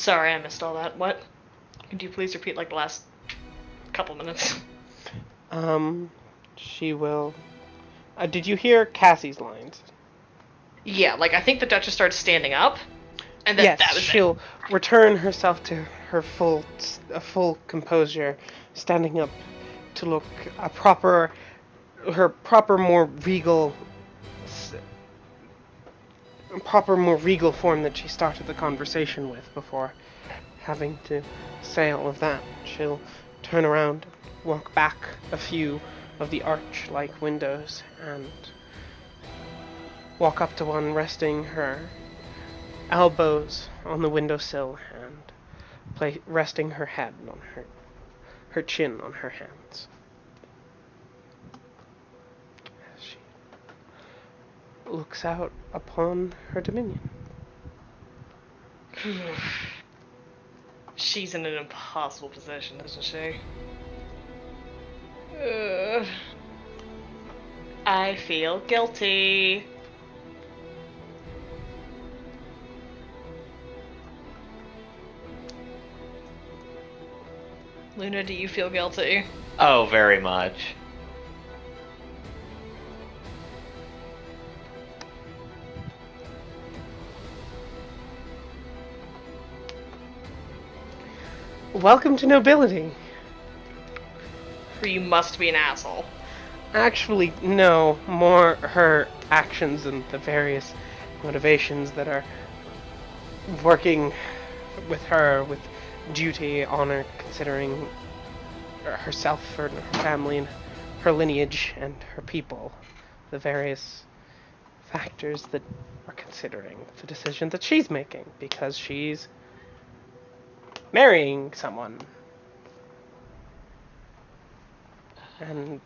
Sorry, I missed all that. What? Could you please repeat like the last couple minutes? She will... did you hear Cassie's lines? Yeah, like I think the Duchess started standing up, and then Yes, that was she'll return herself to her full composure, standing up to look her proper, more regal form that she started the conversation with before having to say all of that. She'll turn around, walk back a few of the arch-like windows, and walk up to one, resting her elbows on the windowsill and resting her head on her chin on her hands. As she looks out upon her dominion. She's in an impossible position, isn't she? I feel guilty. Luna, do you feel guilty? Oh, very much. Welcome to Nobility. Or you must be an asshole. Actually, no, more her actions and the various motivations that are working with her with duty, honor, considering herself, her family, and her lineage, and her people. The various factors that are considering the decision that she's making, because she's marrying someone. And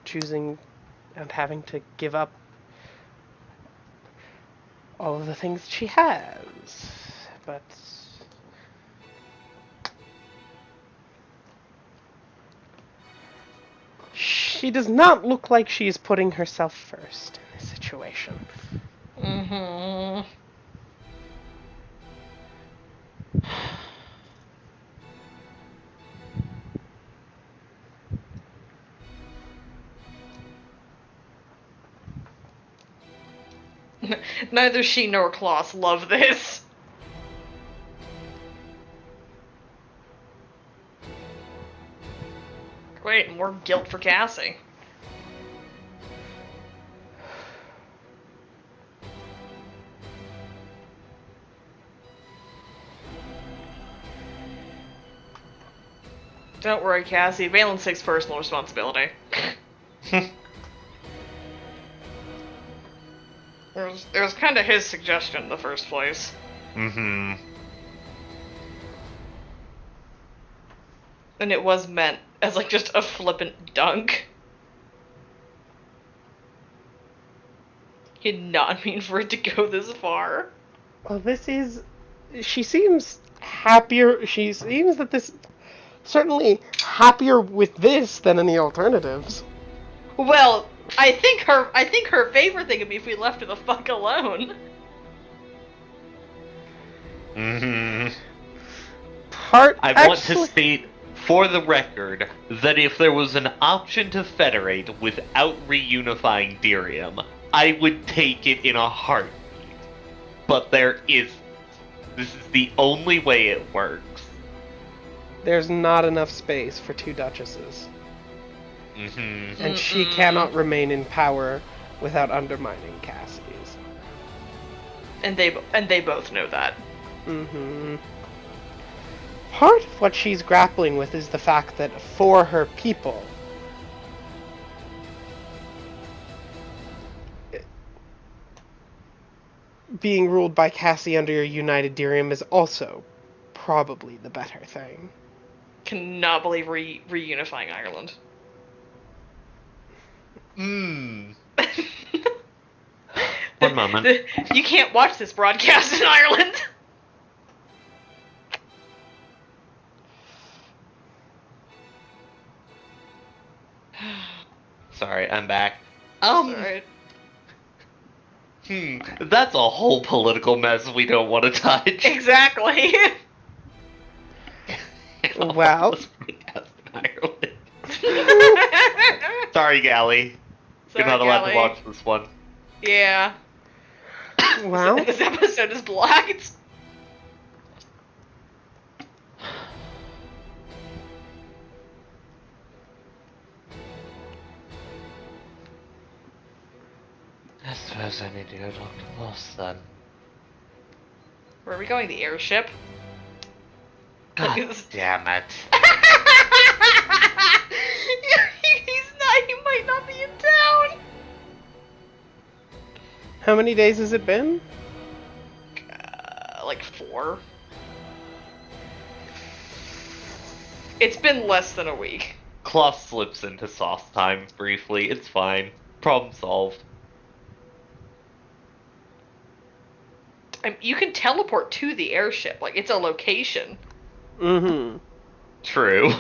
choosing and having to give up all of the things she has. But she does not look like she is putting herself first in this situation. Mm-hmm. Neither she nor Klaus love this. Great, more guilt for Cassie. Don't worry, Cassie. Valen takes personal responsibility. It was kind of his suggestion in the first place. Mm-hmm. And it was meant as like just a flippant dunk. He did not mean for it to go this far. Well, she seems happier. She seems that this certainly happier with this than any alternatives. Well, I think her favorite thing would be if we left her the fuck alone. Mm-hmm. I want to state, for the record, that if there was an option to federate without reunifying Derium, I would take it in a heartbeat. But there is. This is the only way it works. There's not enough space for two duchesses. Mm-hmm. And she cannot remain in power without undermining Cassie's. And they both know that. Mm-hmm. Part of what she's grappling with is the fact that for her people, being ruled by Cassie under a united Derium is also probably the better thing. Cannot believe reunifying Ireland. One moment. You can't watch this broadcast in Ireland. Sorry, I'm back. Alright. That's a whole political mess we don't want to touch. Exactly. Well. Let's broadcast in Ireland. Sorry, Gally. You're Sorry, not allowed to Gally. watch this one. Yeah. Well, This episode is blocked. I suppose I need to go talk to Boss then. Where are we going? The airship? God damn it. He might not be in town. how many days has it been? Like 4. It's been less than a week. Cloth slips into sauce time briefly. It's fine. Problem solved. You can teleport to the airship. Like, it's a location. Mm-hmm. True.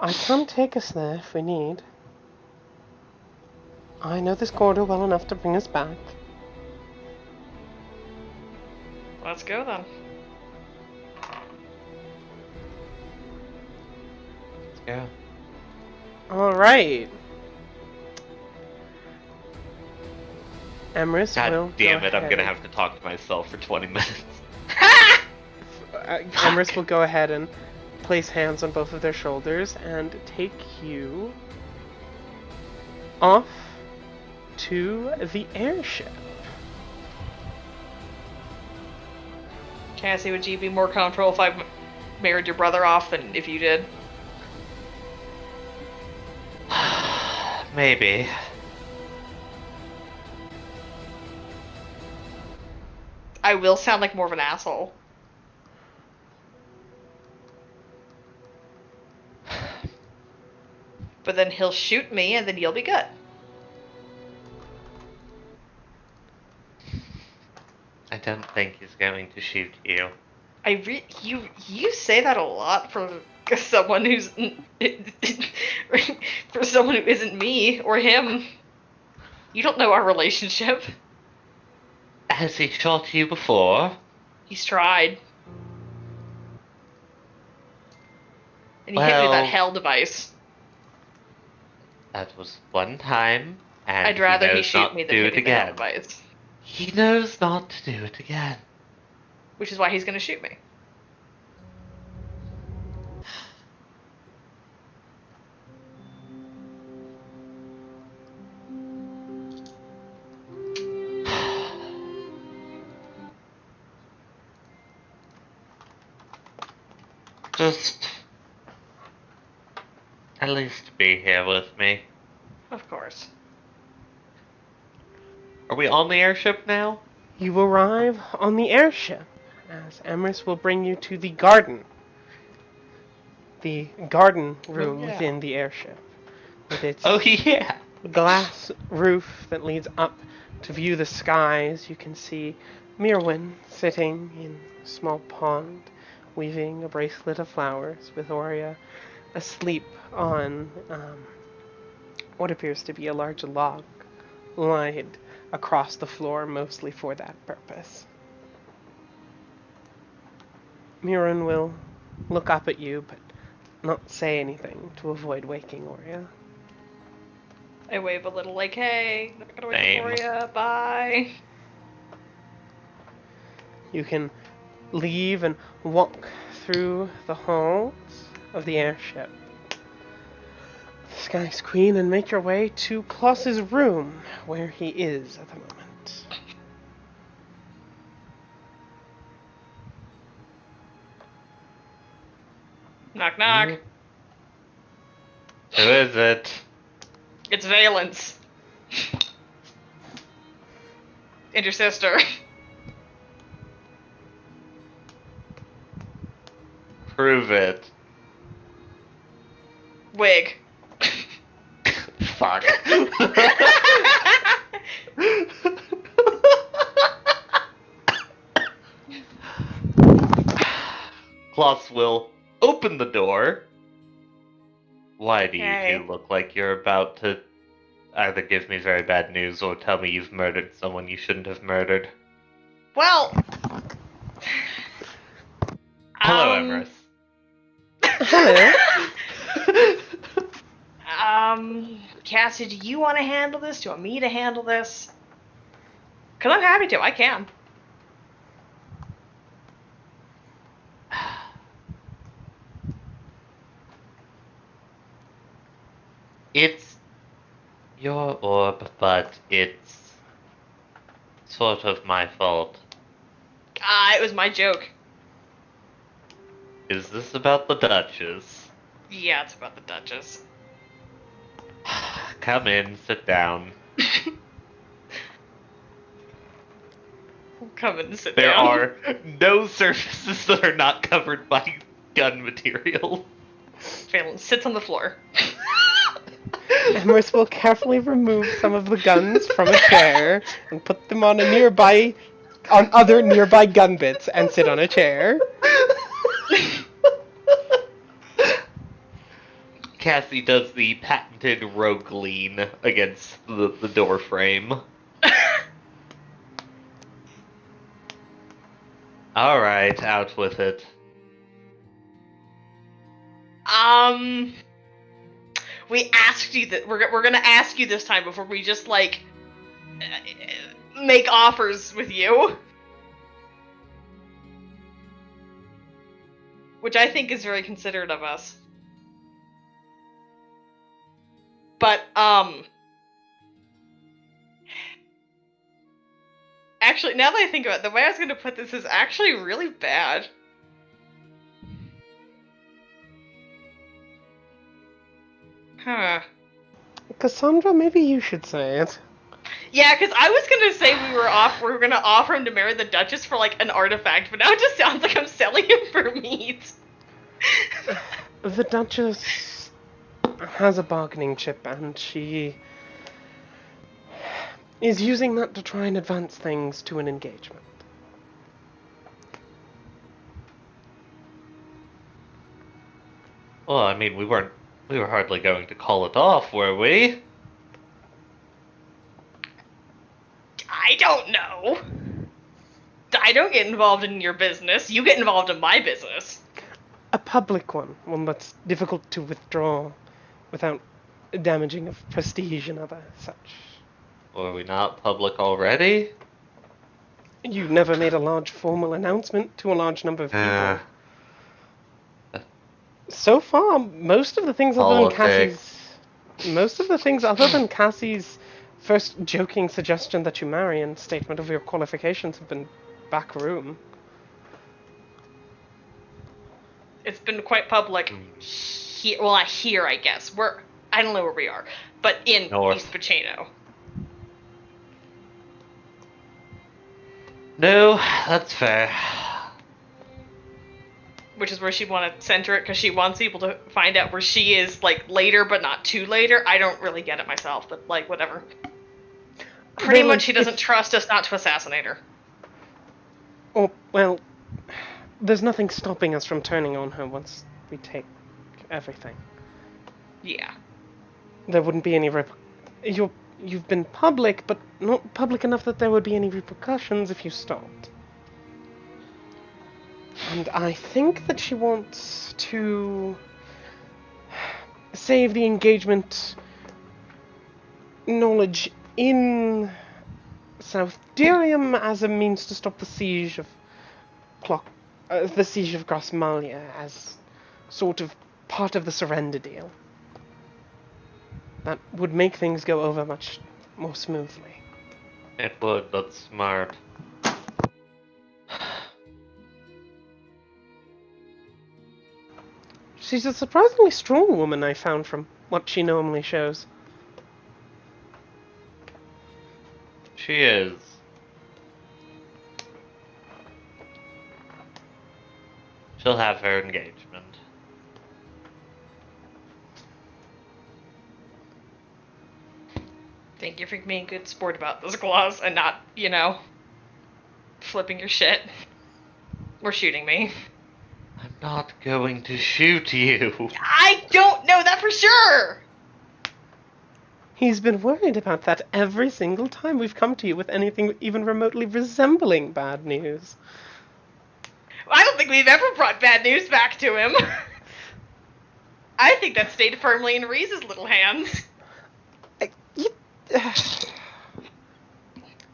I can take us there if we need. I know this corridor well enough to bring us back. Let's go then. Yeah. Alright. Emrys will God damn go it, I'm gonna ahead- have to talk to myself for 20 minutes. Emrys will go ahead and place hands on both of their shoulders and take you off to the airship. Cassie, would you be more comfortable if I married your brother off than if you did? Maybe. I will sound like more of an asshole. But then he'll shoot me and then you'll be good. I don't think he's going to shoot you. You say that a lot for someone who's for someone who isn't me or him. You don't know our relationship. Has he shot you before? He's tried. And he hit me with that Well- hell device. That was one time, and I'd rather he knows shoot not me to than do hit it me with the hell again. device. He knows not to do it again. Which is why he's gonna shoot me. Just at least be here with me. Of course. Are we on the airship now? You arrive on the airship, as Emrys will bring you to the garden. The garden room yeah. within the airship, with its Oh yeah. glass roof that leads up to view the skies. You can see Mirwin sitting in a small pond, weaving a bracelet of flowers, with Oria asleep on what appears to be a large log laid across the floor, mostly for that purpose. Mirwin will look up at you, but not say anything to avoid waking Oria. I wave a little like, hey, not gonna wait Same. for you, bye. You can leave and walk through the halls of the airship, the Sky's Queen, and make your way to Klaus's room, where he is at the moment. Knock knock. Who is it? It's Valence. And your sister. Prove it. Wig. Fuck. Klaus will open the door. Why do you Hey. two look like you're about to either give me very bad news or tell me you've murdered someone you shouldn't have murdered? Well. Hello, Emrys. Hello. Cassie, do you want to handle this? Do you want me to handle this? Because I'm happy to. I can. It's your orb, but it's sort of my fault. It was my joke. Is this about the Duchess? Yeah, it's about the Duchess. Come in, sit down. Come and sit There down. are no surfaces that are not covered by gun material. Phelan sits on the floor. Emerus will carefully remove some of the guns from a chair and put them on other nearby gun bits and sit on a chair. Cassie does the patented rogue lean against the door frame. Alright, out with it. We asked you that we're gonna ask you this time before we just like make offers with you, which I think is very considerate of us. But actually, now that I think about it, the way I was gonna put this is actually really bad. Huh. Cassandra, maybe you should say it. Yeah, because I was gonna say we were gonna offer him to marry the Duchess for like an artifact, but now it just sounds like I'm selling him for meat. The Duchess has a bargaining chip, and she is using that to try and advance things to an engagement. Well, I mean, we were hardly going to call it off, were we? I don't know. I don't get involved in your business. You get involved in my business. A public one that's difficult to withdraw without damaging of prestige and other such. Were we not public already? You never made a large formal announcement to a large number of people. So far, most of the things other than Cassie's first joking suggestion that you marry and statement of your qualifications have been back room. It's been quite public. Here, well, not here, I guess. I don't know where we are, but in North. East Pacino. No, that's fair. Which is where she want to center it, because she wants people to find out where she is, like, later, but not too later. I don't really get it myself, but, like, whatever. Pretty much she doesn't trust us not to assassinate her. Oh, well, there's nothing stopping us from turning on her once we take everything. Yeah. There wouldn't be any You've been public, but not public enough that there would be any repercussions if you stopped. And I think that she wants to save the engagement knowledge in South Derium as a means to stop the siege of Grosmalia as sort of part of the surrender deal. That would make things go over much more smoothly. It would, that's smart. She's a surprisingly strong woman, I found, from what she normally shows. She is. She'll have her engagement. Thank you for being a good sport about this, Claus, and not, flipping your shit. Or shooting me. I'm not going to shoot you. I don't know that for sure! He's been worried about that every single time we've come to you with anything even remotely resembling bad news. I don't think we've ever brought bad news back to him. I think that stayed firmly in Reese's little hands.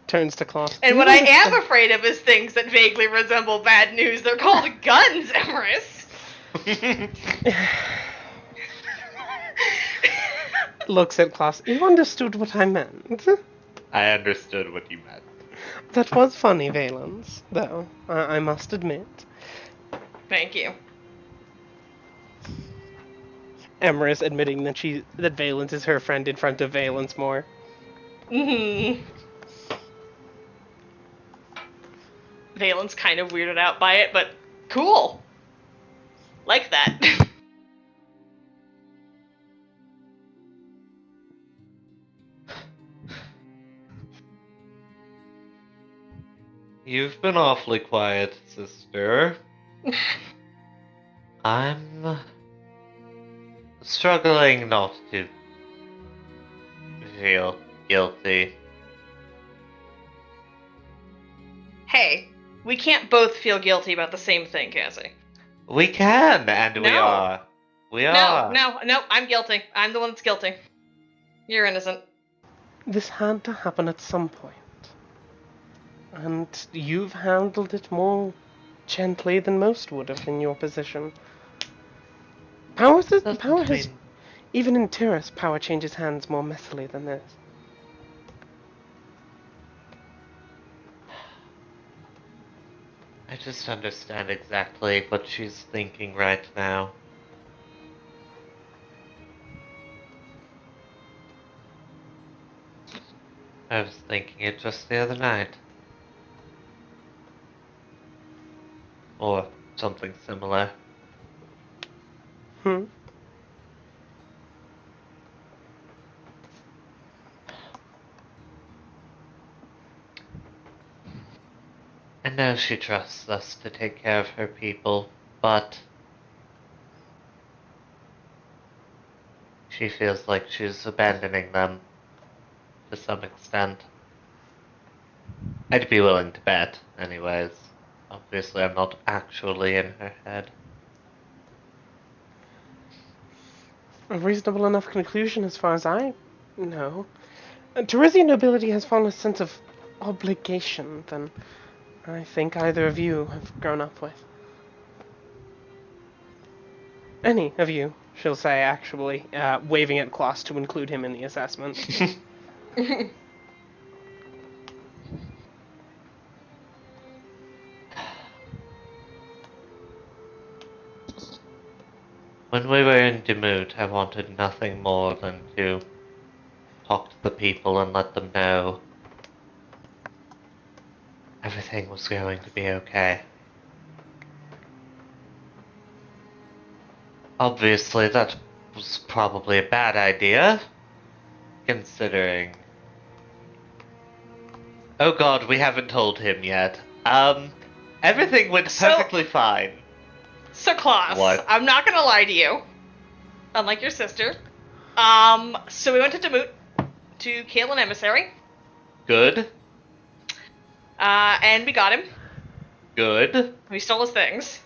Turns to Klaus. And what I am afraid of is things that vaguely resemble bad news. They're called guns, Emerus. Looks at Klaus. You understood what I meant. I understood what you meant. That was funny, Valence, though, I must admit. Thank you. Emerus admitting that Valence is her friend in front of Valence more. Valen's kind of weirded out by it, but cool. Like that. You've been awfully quiet, sister. I'm struggling not to feel guilty. Hey, we can't both feel guilty about the same thing, Cassie. We can, and we No. are. We are. No, I'm guilty. I'm the one that's guilty. You're innocent. This had to happen at some point. And you've handled it more gently than most would have in your position. Even in Tyrus, power changes hands more messily than this. I just understand exactly what she's thinking right now. I was thinking it just the other night. Or something similar. Hmm? I know she trusts us to take care of her people, but she feels like she's abandoning them to some extent. I'd be willing to bet, anyways. Obviously, I'm not actually in her head. A reasonable enough conclusion as far as I know. Teresian nobility has far less sense of obligation than I think either of you have grown up with. Any of you, she'll say, actually, waving at Klaus to include him in the assessment. When we were in Demut, I wanted nothing more than to talk to the people and let them know everything was going to be okay. Obviously, that was probably a bad idea, considering... Oh god, we haven't told him yet. Everything went perfectly fine. So, Klaus, What? I'm not gonna lie to you. Unlike your sister. So we went to Demut to kill an emissary. Good. And we got him. Good. We stole his things.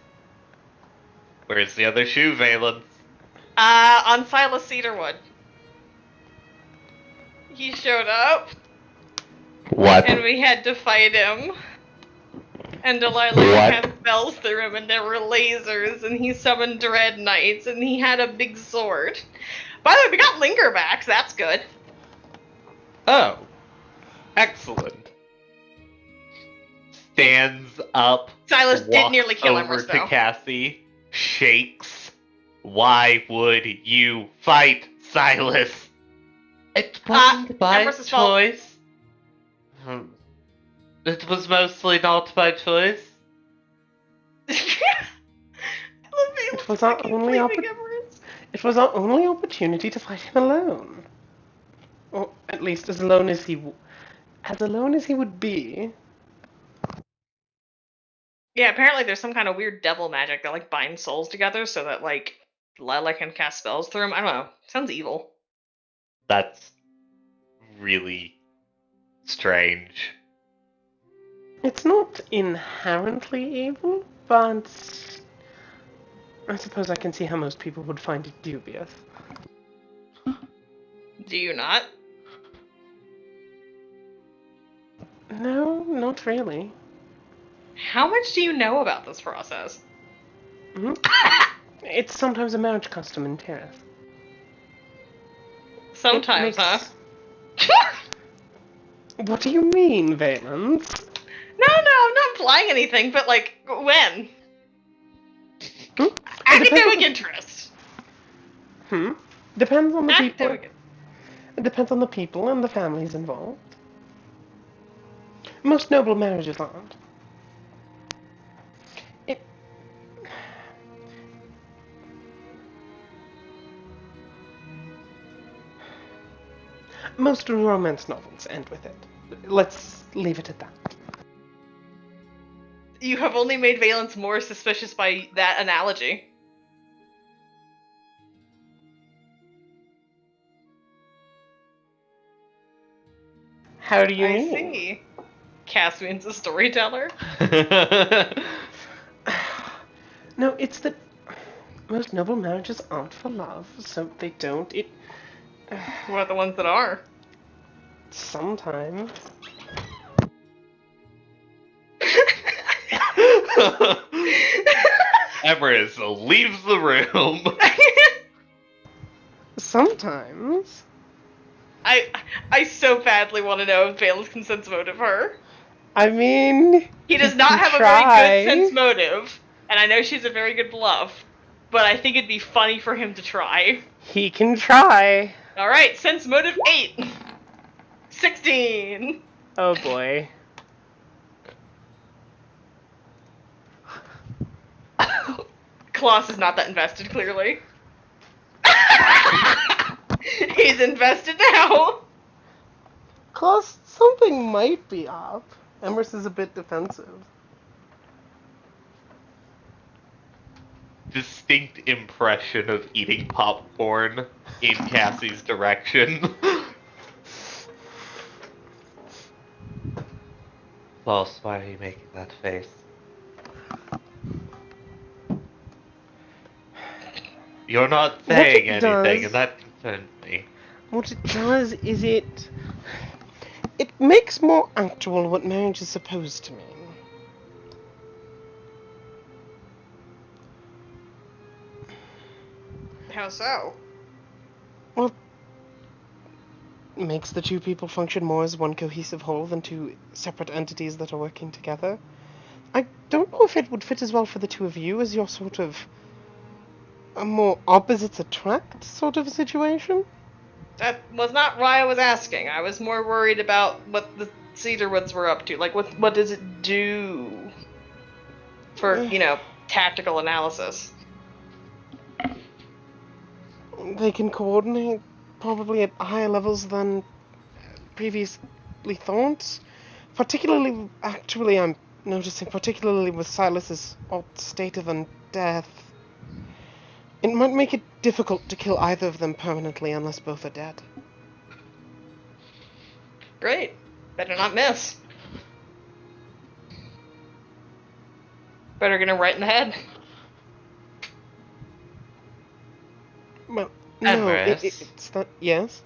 Where's the other shoe, Valence? On Silas Cedarwood. He showed up. What? And we had to fight him. And Delilah cast spells through him, and there were lasers, and he summoned Dread Knights, and he had a big sword. By the way, we got Lingerbacks, that's good. Oh. Excellent. Stands up. Silas did nearly kill over Emerus, to though. Cassie. Shakes. Why would you fight, Silas? It wasn't by Emerus's choice. It was mostly not by choice. It was our only opportunity to fight him alone. Or at least as alone as he would be. Yeah, apparently there's some kind of weird devil magic that like binds souls together so that like Lila can cast spells through him. I don't know. Sounds evil. That's really strange. It's not inherently evil, but I suppose I can see how most people would find it dubious. Do you not? No, not really. How much do you know about this process? Hmm? It's sometimes a marriage custom in Terrace. Sometimes, huh? What do you mean, Valence? No, I'm not implying anything, but like, when? Hmm? Academic interest. Depends on the people. Academic. It depends on the people and the families involved. Most noble marriages aren't. It... Most romance novels end with it. Let's leave it at that. You have only made Valence more suspicious by that analogy. How do you I mean? see. Caspian's a storyteller. No, it's that most noble marriages aren't for love, so they don't. What are the ones that are? Sometimes. Everest leaves the room. Sometimes. I so badly want to know if Valence can sense motive her. I mean, He does not can have a try. very good sense motive, and I know she's a very good bluff, but I think it'd be funny for him to try. He can try. Alright, sense motive 8. 16. Oh boy. Kloss is not that invested, clearly. He's invested now. Plus, something might be up. Emrys is a bit defensive. Distinct impression of eating popcorn in Cassie's direction. Boss, why are you making that face? You're not saying anything, and that concerns me. What it does is it makes more actual what marriage is supposed to mean. How so? Well, it makes the two people function more as one cohesive whole than two separate entities that are working together. I don't know if it would fit as well for the two of you as your sort of a more opposites attract sort of a situation. That was not why I was asking. I was more worried about what the Cedarwoods were up to. Like, what does it do for, tactical analysis? They can coordinate probably at higher levels than previously thought. Particularly, actually, I'm noticing, particularly with Silas's odd state of undeath. It might make it difficult to kill either of them permanently unless both are dead. Great. Better not miss. Better get him right in the head. Well, no, Everest. it's that. Yes?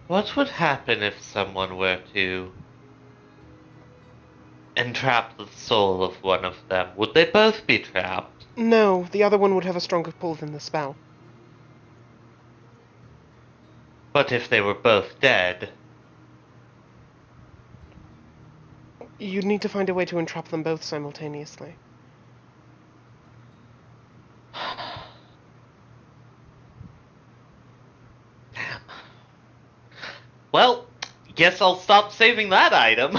What would happen if someone were to entrap the soul of one of them? Would they both be trapped? No, the other one would have a stronger pull than the spell. But if they were both dead, You'd need to find a way to entrap them both simultaneously. damn. Well, guess I'll stop saving that item.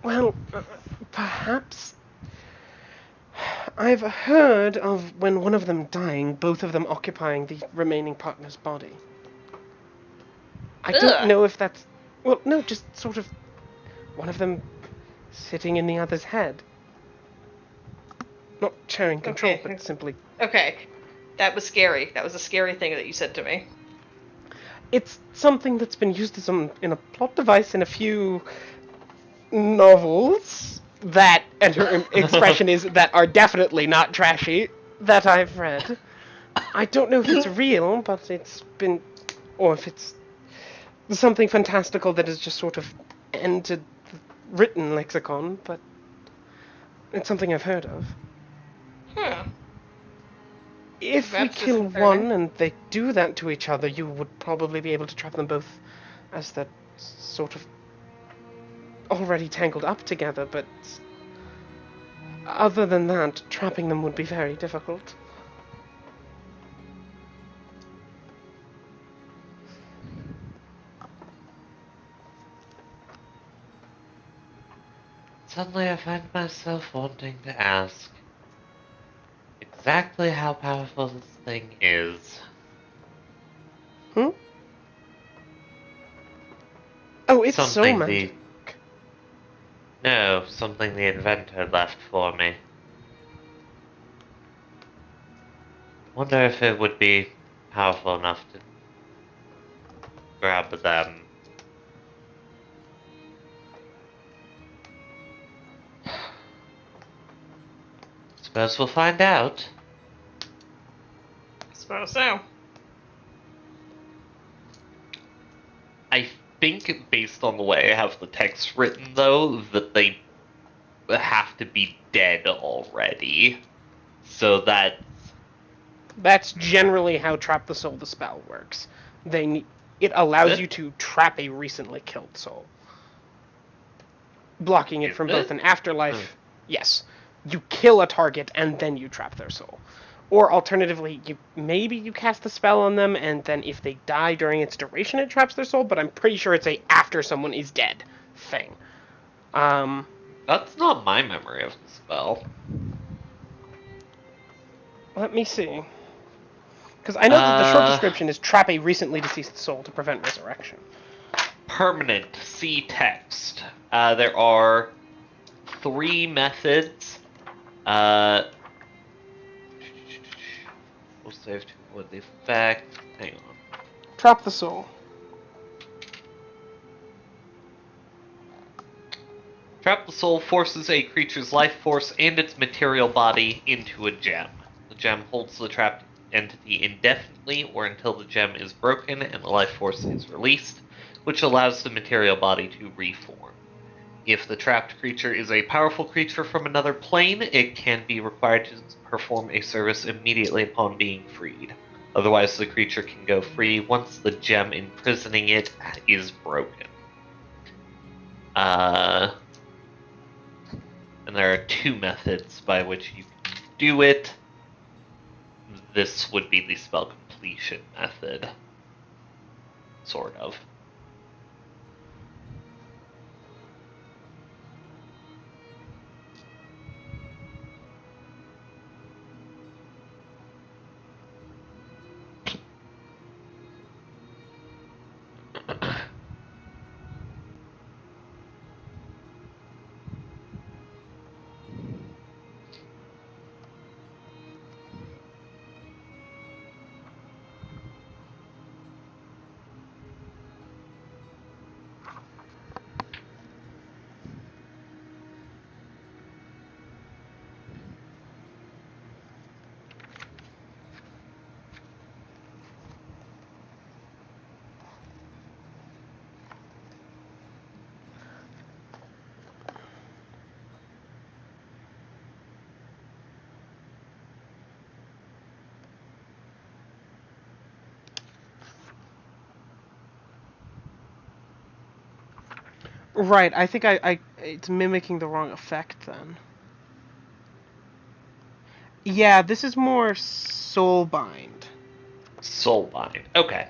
Well, perhaps. I've heard of when one of them dying, both of them occupying the remaining partner's body. I don't Ugh. know if that's. Well, no, just sort of one of them sitting in the other's head. Not sharing control, Okay. but simply. Okay. That was scary. That was a scary thing that you said to me. It's something that's been used as in a plot device in a few novels. that, and her expression is that are definitely not trashy that I've read. I don't know if it's real, but it's been, or if it's something fantastical that has just sort of entered the written lexicon, but it's something I've heard of. Huh. If we Perhaps kill it's concerning. one and they do that to each other, you would probably be able to trap them both as they're sort of already tangled up together, but other than that, trapping them would be very difficult. Suddenly I find myself wanting to ask exactly how powerful this thing is. Hmm? Oh, it's so Something magic. the... No, something the inventor left for me. Wonder if it would be powerful enough to grab them. Suppose we'll find out. I suppose so. I think, based on the way I have the text written, though, that they have to be dead already. So that... That's generally how Trap the Soul the spell works. It allows you It? to trap a recently killed soul, blocking it Is from both it? an Hmm. afterlife. Yes, you kill a target and then you trap their soul. Or alternatively, maybe you cast the spell on them, and then if they die during its duration, it traps their soul. But I'm pretty sure it's a after someone is dead thing. Um, That's not my memory of the spell. Let me see, because I know that the short Uh, description is trap a recently deceased soul to prevent resurrection. Permanent. See text. There are 3 methods. Uh, we'll save to avoid the effect. Hang on. Trap the soul. Trap the soul forces a creature's life force and its material body into a gem. The gem holds the trapped entity indefinitely or until the gem is broken and the life force is released, which allows the material body to reform. If the trapped creature is a powerful creature from another plane, it can be required to perform a service immediately upon being freed. Otherwise, the creature can go free once the gem imprisoning it is broken. Uh, and there are 2 methods by which you can do it. This would be the spell completion method. Sort of. Right, I think it's mimicking the wrong effect then. Yeah, this is more soulbind. Soulbind. Okay.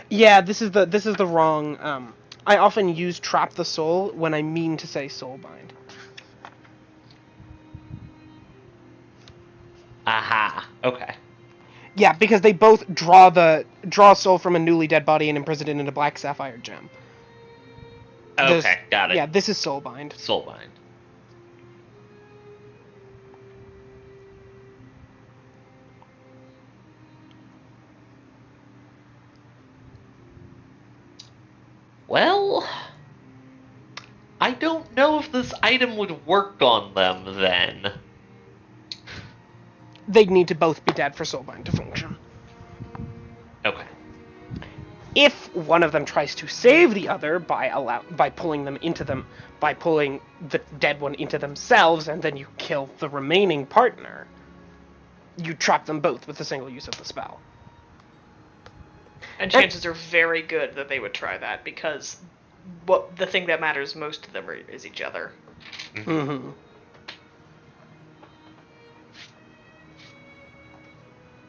Yeah, this is the wrong. I often use trap the soul when I mean to say soulbind. Aha. Okay. Yeah, because they both draw soul from a newly dead body and imprison it in a black sapphire gem. Okay, got it. Yeah, this is soulbind. Soulbind. Well, I don't know if this item would work on them then. They'd need to both be dead for soulbind to function. Okay. If one of them tries to save the other by pulling the dead one into themselves, and then you kill the remaining partner, you trap them both with a single use of the spell. And chances are very good that they would try that, because the thing that matters most to them is each other. Mm-hmm.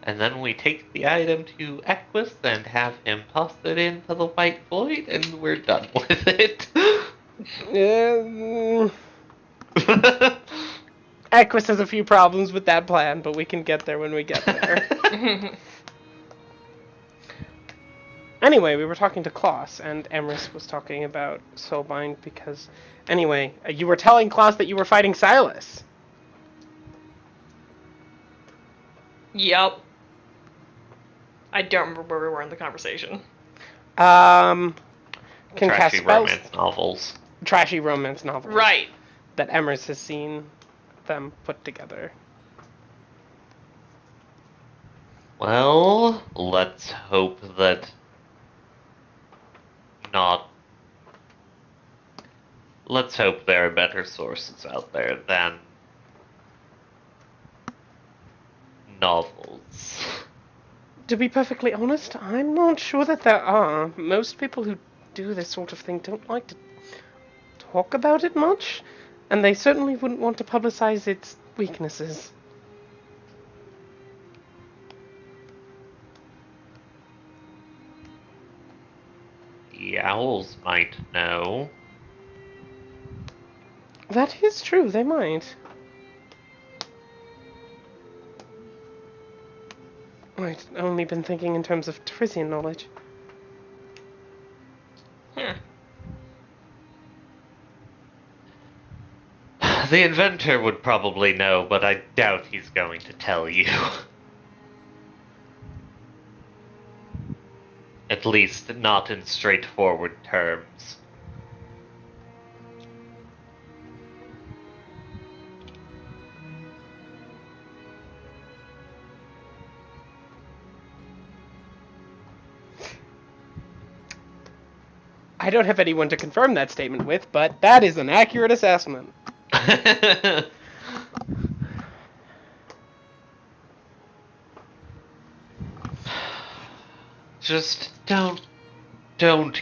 And then we take the item to Equus and have him toss it into the white void, and we're done with it. Equus has a few problems with that plan, but we can get there when we get there. Anyway, we were talking to Klaus, and Emrys was talking about Soulbind because... Anyway, you were telling Klaus that you were fighting Silas. Yup. I don't remember where we were in the conversation. Can Trashy cast spells. romance novels. Trashy romance novels. Right. That Emrys has seen them put together. Well, let's hope that not... Let's hope there are better sources out there than novels. To be perfectly honest, I'm not sure that there are. Most people who do this sort of thing don't like to talk about it much, and they certainly wouldn't want to publicize its weaknesses. The owls might know. That is true, they might. I've only been thinking in terms of Trisian knowledge. The inventor would probably know, but I doubt he's going to tell you. At least not in straightforward terms. I don't have anyone to confirm that statement with, but that is an accurate assessment. Just don't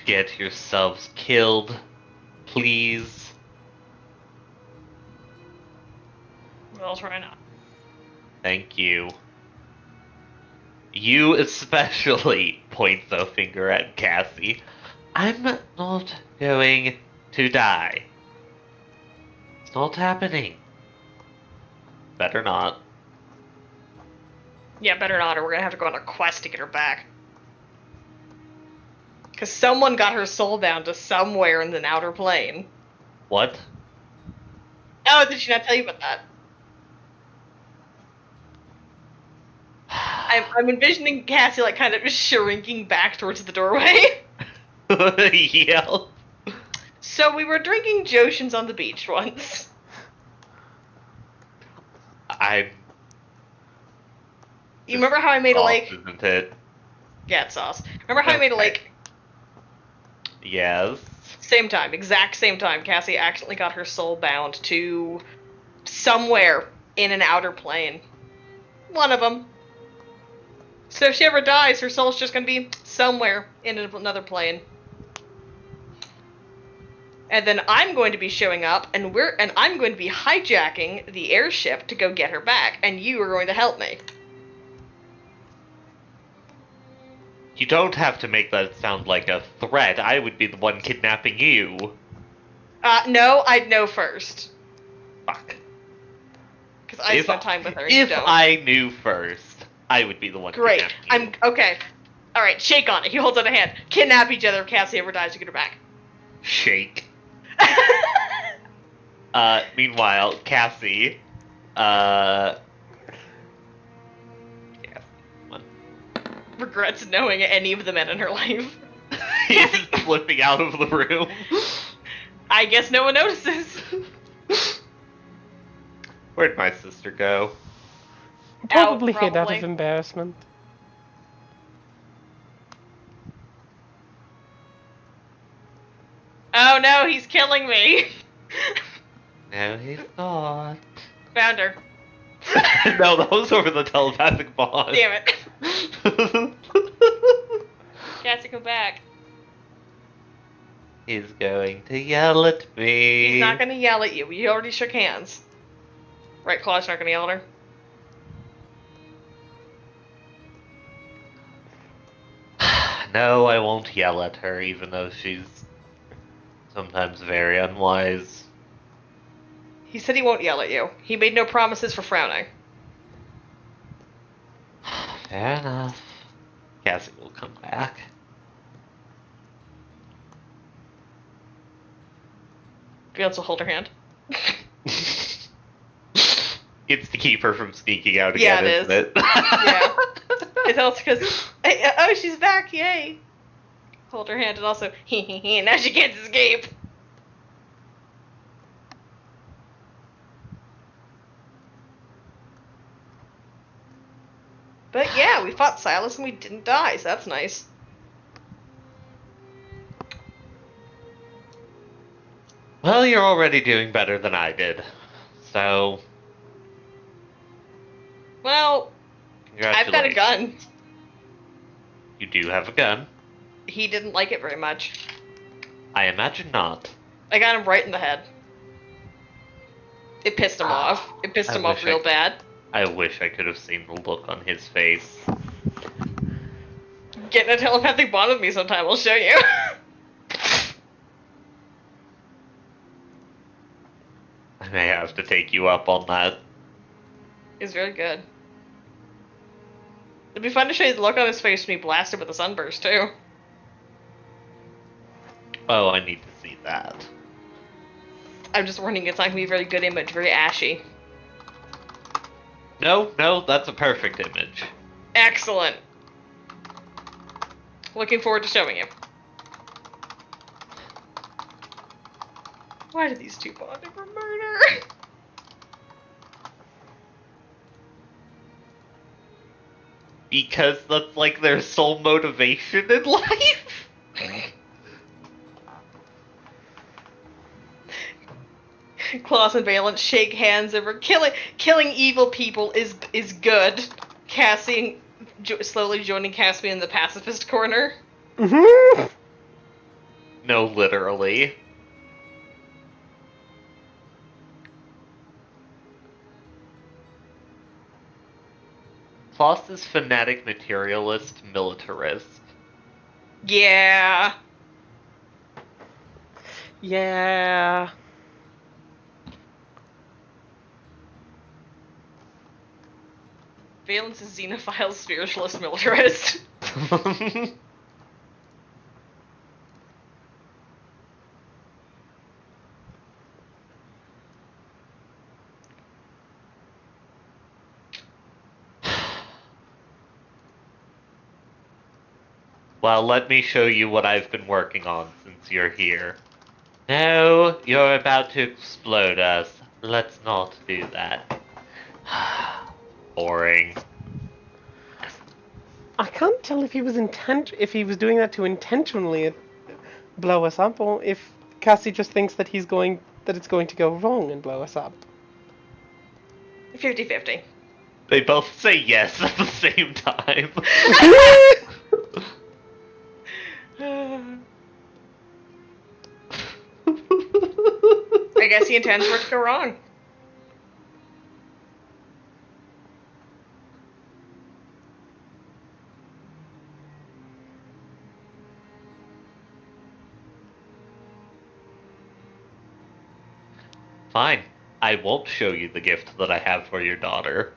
get yourselves killed, please. I'll try not. Thank you. You especially, point the finger at Cassie. I'm not going to die. It's not happening. Better not. Yeah, better not, or we're gonna have to go on a quest to get her back. Because someone got her soul down to somewhere in the outer plane. What? Oh, did she not tell you about that? I'm envisioning Cassie, like, kind of shrinking back towards the doorway. Yeah. So we were drinking Jotions on the beach once. You remember how I made a lake? Isn't it? Yeah, it's sauce. Remember how I made a lake? Yes. Same time, exact same time, Cassie accidentally got her soul bound to somewhere in an outer plane. One of them. So if she ever dies, her soul's just gonna be somewhere in another plane. And then I'm going to be showing up, and I'm going to be hijacking the airship to go get her back, and you are going to help me. You don't have to make that sound like a threat. I would be the one kidnapping you. No, I'd know first. Fuck. Because I spent time with her. And If you don't. I knew first, I would be the one Great. kidnapping you. Okay. Alright, shake on it. He holds out a hand. Kidnap each other if Cassie ever dies to get her back. Shake. Meanwhile, Cassie, Regrets knowing any of the men in her life. is slipping out of the room. I guess no one notices. Where'd my sister go? Probably hid out probably. of embarrassment. Oh no, he's killing me. No, he's not. Found her. No, that was over the telepathic bond. Damn it. Cassie, come back. He's going to yell at me. He's not gonna yell at you. We already shook hands. Right, Claw's not gonna yell at her. No, I won't yell at her, even though she's sometimes very unwise. He said he won't yell at you. He made no promises for frowning. Fair enough. Cassie will come back. Fields will hold her hand. It's to keep her from sneaking out Yeah, again, it isn't is. it? Yeah. It's also because, oh, she's back, yay! Hold her hand and also, now she can't escape! But yeah, we fought Silas and we didn't die, so that's nice. Well, you're already doing better than I did. So, Well, congratulations. I've got a gun. You do have a gun. He didn't like it very much. I imagine not. I got him right in the head. It pissed him off. It pissed him off real bad. I wish I could have seen the look on his face. Get in a telepathic bond with me sometime, I'll show you. I may have to take you up on that. It's very good. It'd be fun to show you the look on his face when he blasted with a sunburst, too. Oh, I need to see that. I'm just warning you, it's not gonna be a very good image, very ashy. No, that's a perfect image. Excellent. Looking forward to showing you. Why did these two bond over murder? Because that's like their sole motivation in life. Klaus and Valence shake hands over killing evil people is good. Cassie slowly joining Caspian in the pacifist corner. Mm-hmm. No, literally. Faust is fanatic materialist militarist. Yeah. Yeah. Valence is xenophile spiritualist militarist. Well, let me show you what I've been working on since you're here. No, you're about to explode us. Let's not do that. Boring. I can't tell if he was doing that to intentionally blow us up, or if Cassie just thinks that it's going to go wrong and blow us up. 50-50. They both say yes at the same time. I guess he intends for it to go wrong. Fine. I won't show you the gift that I have for your daughter.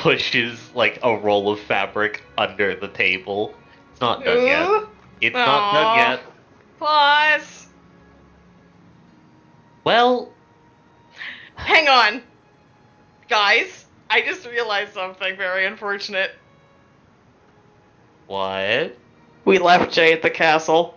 Pushes like a roll of fabric under the table. It's not done yet. It's not done yet. Plus. Well, Hang on. Guys, I just realized something very unfortunate. what? We left Jay at the castle.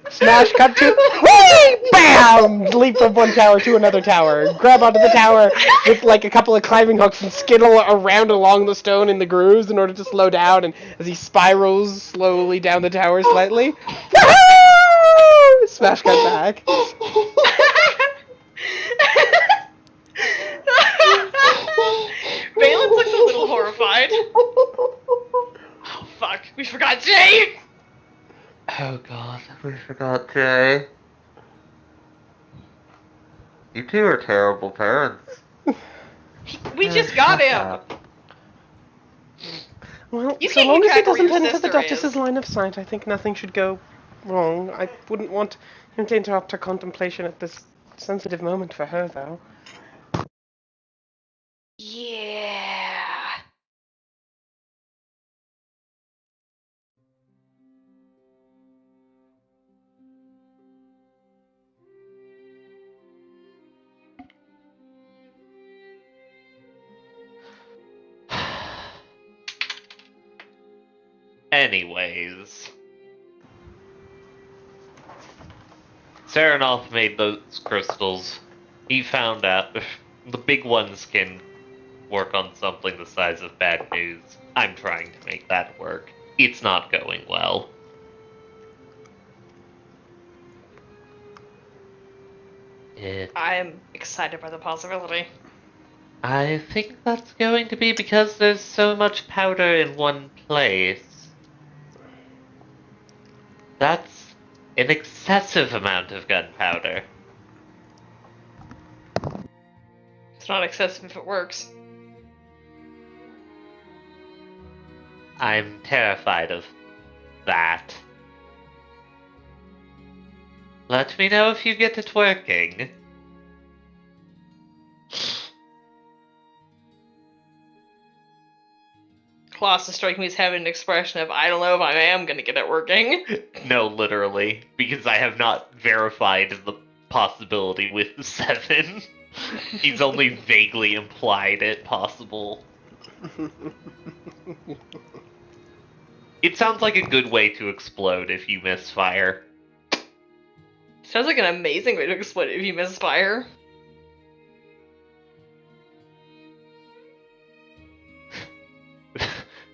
Smash, cut to, whee, bam! Leap from one tower to another tower. Grab onto the tower with like a couple of climbing hooks and skittle around along the stone in the grooves in order to slow down. And as he spirals slowly down the tower slightly, woohoo! Smash, cut back. Valence looks a little horrified. Oh fuck, we forgot Jay! Oh god, we forgot Jay. You two are terrible parents. We just got him! Well, You so can't long keep as he track of where doesn't your enter the sister Duchess's is. line of sight, I think nothing should go wrong. I wouldn't want him to interrupt her contemplation at this sensitive moment for her, though. Yeah. Anyways. Serenoff made those crystals. He found out the big ones can work on something the size of bad news. I'm trying to make that work. It's not going well. I'm excited by the possibility. I think that's going to be because there's so much powder in one place. That's an excessive amount of gunpowder. It's not excessive if it works. I'm terrified of that. Let me know if you get it working. Colossus striking me as having an expression of, I don't know if I am gonna get it working. No, literally, because I have not verified the possibility with the 7. He's only vaguely implied it possible. It sounds like a good way to explode if you misfire. Sounds like an amazing way to explode if you misfire.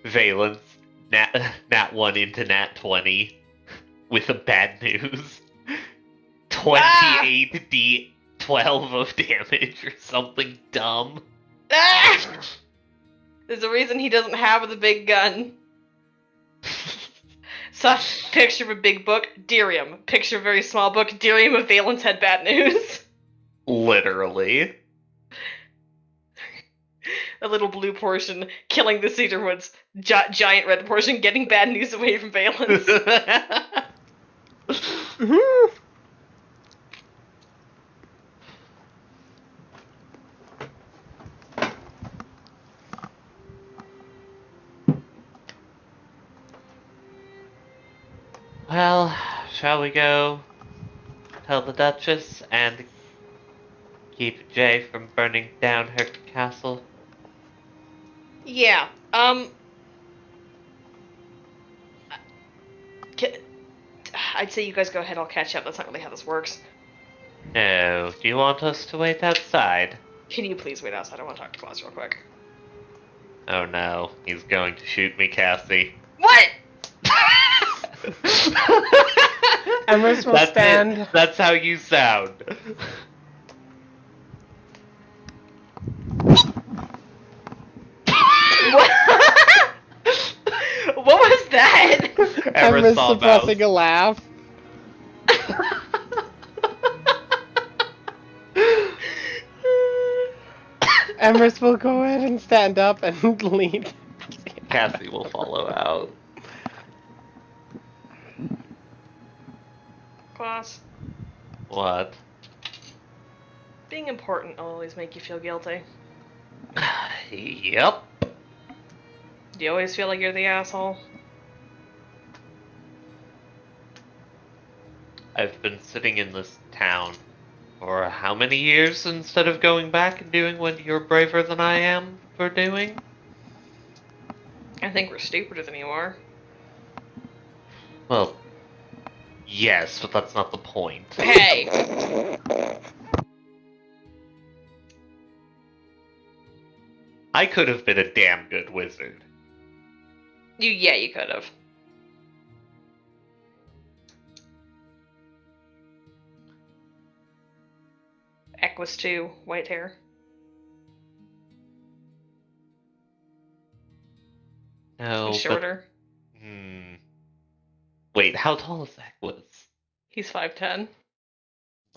Valence, nat 1 into nat 20 with a bad news. 28 d12 of damage or something dumb. Ah! There's a reason he doesn't have the big gun. So, picture of a big book, Derium. Picture of a very small book, Derium of Valence had bad news. Literally. A little blue portion killing the Cedarwoods, giant red portion getting bad news away from Valence. Mhm. Well, shall we go tell the Duchess and keep Jay from burning down her castle? Yeah, I'd say you guys go ahead, I'll catch up. That's not really how this works. No, do you want us to wait outside? Can you please wait outside? I want to talk to Claus real quick. Oh no, he's going to shoot me, Cassie. What? Emrys will That's stand. it. That's how you sound. What? What was that? Emrys saw suppressing a laugh. Emrys will go ahead and stand up and lead. Cassie will follow out. Claus, What? being important will always make you feel guilty. Yep. Do you always feel like you're the asshole? I've been sitting in this town for how many years instead of going back and doing what you're braver than I am for doing? I think we're stupider than you are. Well, yes, but that's not the point. Hey! I could have been a damn good wizard. Yeah, you could have. Equus 2, white hair. No, He's shorter. But... Wait, how tall is Equus? He's 5'10".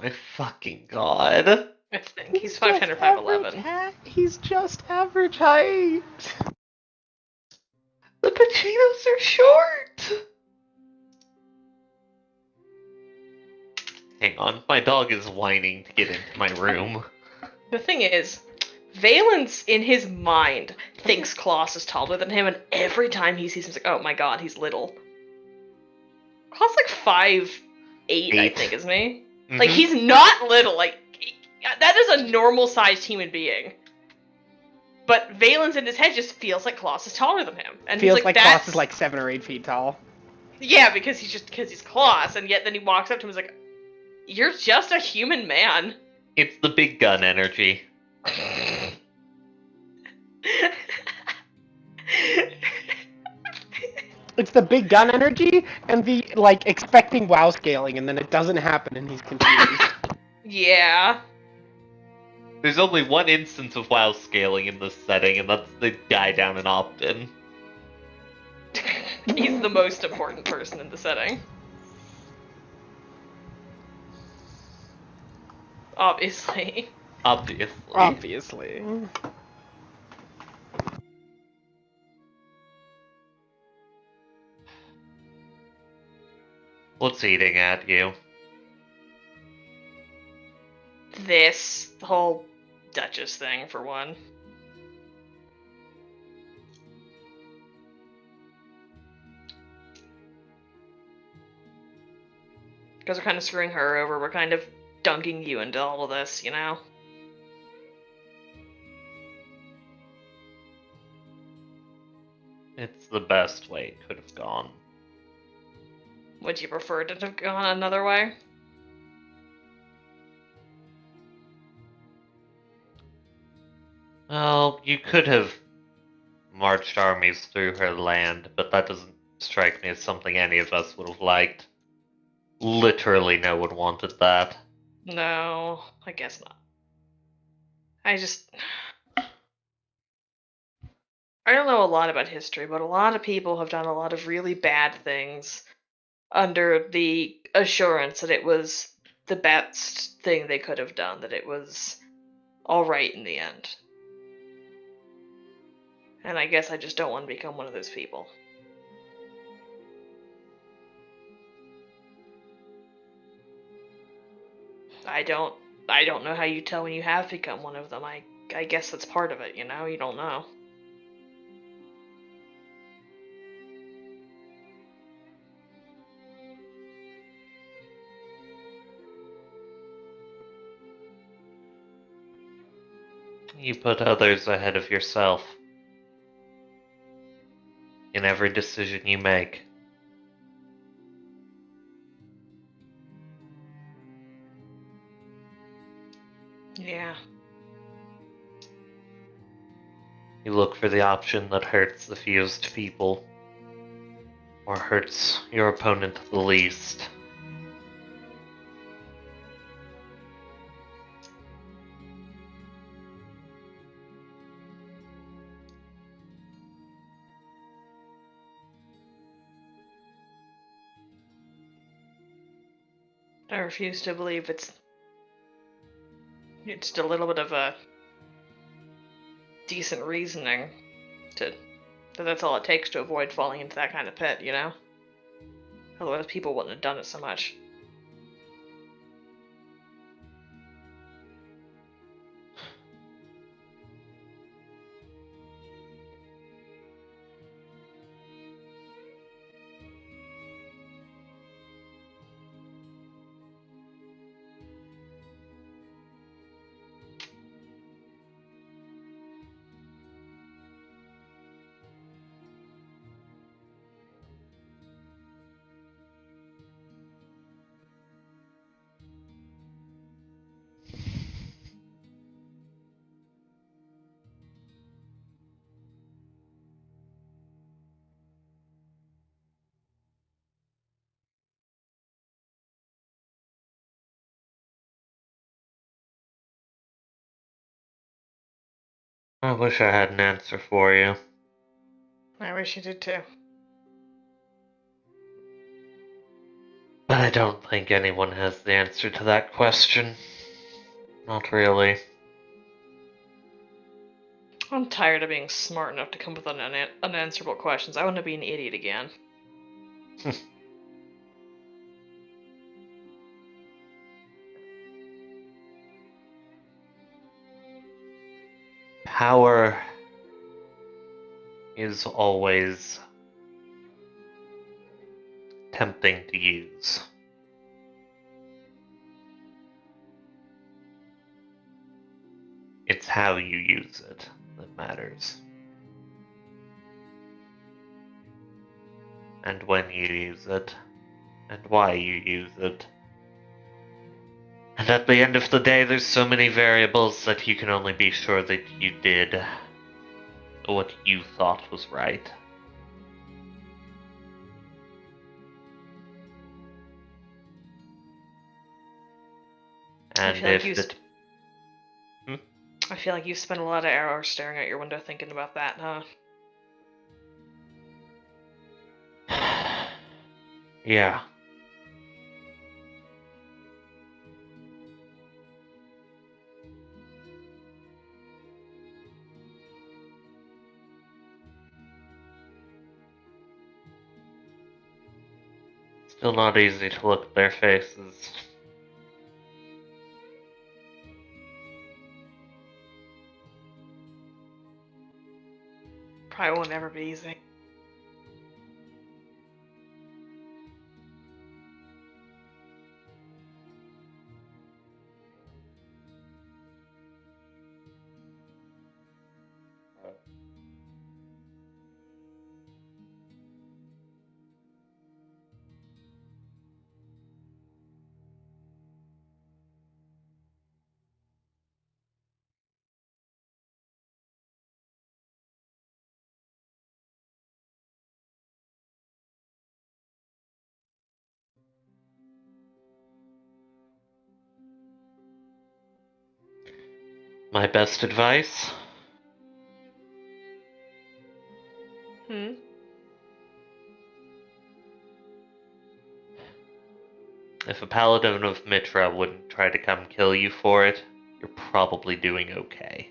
My fucking god. I think. He's 5'10 or 5'11". He's just average height. The Pacinos are short! Hang on, my dog is whining to get into my room. The thing is, Valence, in his mind, thinks Klaus is taller than him, and every time he sees him, he's like, oh my god, he's little. Klaus like 5'8", I think, isn't he? Mm-hmm. Like, he's not little. Like, that is a normal-sized human being. But Valence in his head just feels like Klaus is taller than him. And Feels he's like, Klaus is like 7 or 8 feet tall. Yeah, because he's Klaus, and yet then he walks up to him and is like, you're just a human man. It's the big gun energy. It's the big gun energy and the, like, expecting WoW scaling, and then it doesn't happen and he's confused. Yeah. There's only one instance of WoW scaling in this setting, and that's the guy down in Optin. He's the most important person in the setting. Obviously. Obviously. What's eating at you? The whole Duchess thing, for one. Because we're kind of screwing her over, we're kind of dunking you into all of this, you know? It's the best way it could have gone. Would you prefer it to have gone another way? Well, you could have marched armies through her land, but that doesn't strike me as something any of us would have liked. Literally no one wanted that. No, I guess not. I don't know a lot about history, but a lot of people have done a lot of really bad things under the assurance that it was the best thing they could have done, that it was alright in the end. And I guess I just don't want to become one of those people. I don't know how you tell when you have become one of them. I guess that's part of it, you know? You don't know. You put others ahead of yourself. In every decision you make. Yeah. You look for the option that hurts the fewest people. Or hurts your opponent the least. I refuse to believe it's just a little bit of a decent reasoning that that's all it takes to avoid falling into that kind of pit, you know? Otherwise people wouldn't have done it so much. I wish I had an answer for you. I wish you did too. But I don't think anyone has the answer to that question. Not really. I'm tired of being smart enough to come up with unanswerable questions. I want to be an idiot again. Power is always tempting to use. It's how you use it that matters. And when you use it, and why you use it. And at the end of the day, there's so many variables that you can only be sure that you did what you thought was right. And if it... I feel like you spent a lot of hours staring out your window thinking about that, huh? Yeah. Still not easy to look at their faces. Probably won't ever be easy. My best advice? If a paladin of Mitra wouldn't try to come kill you for it, you're probably doing okay.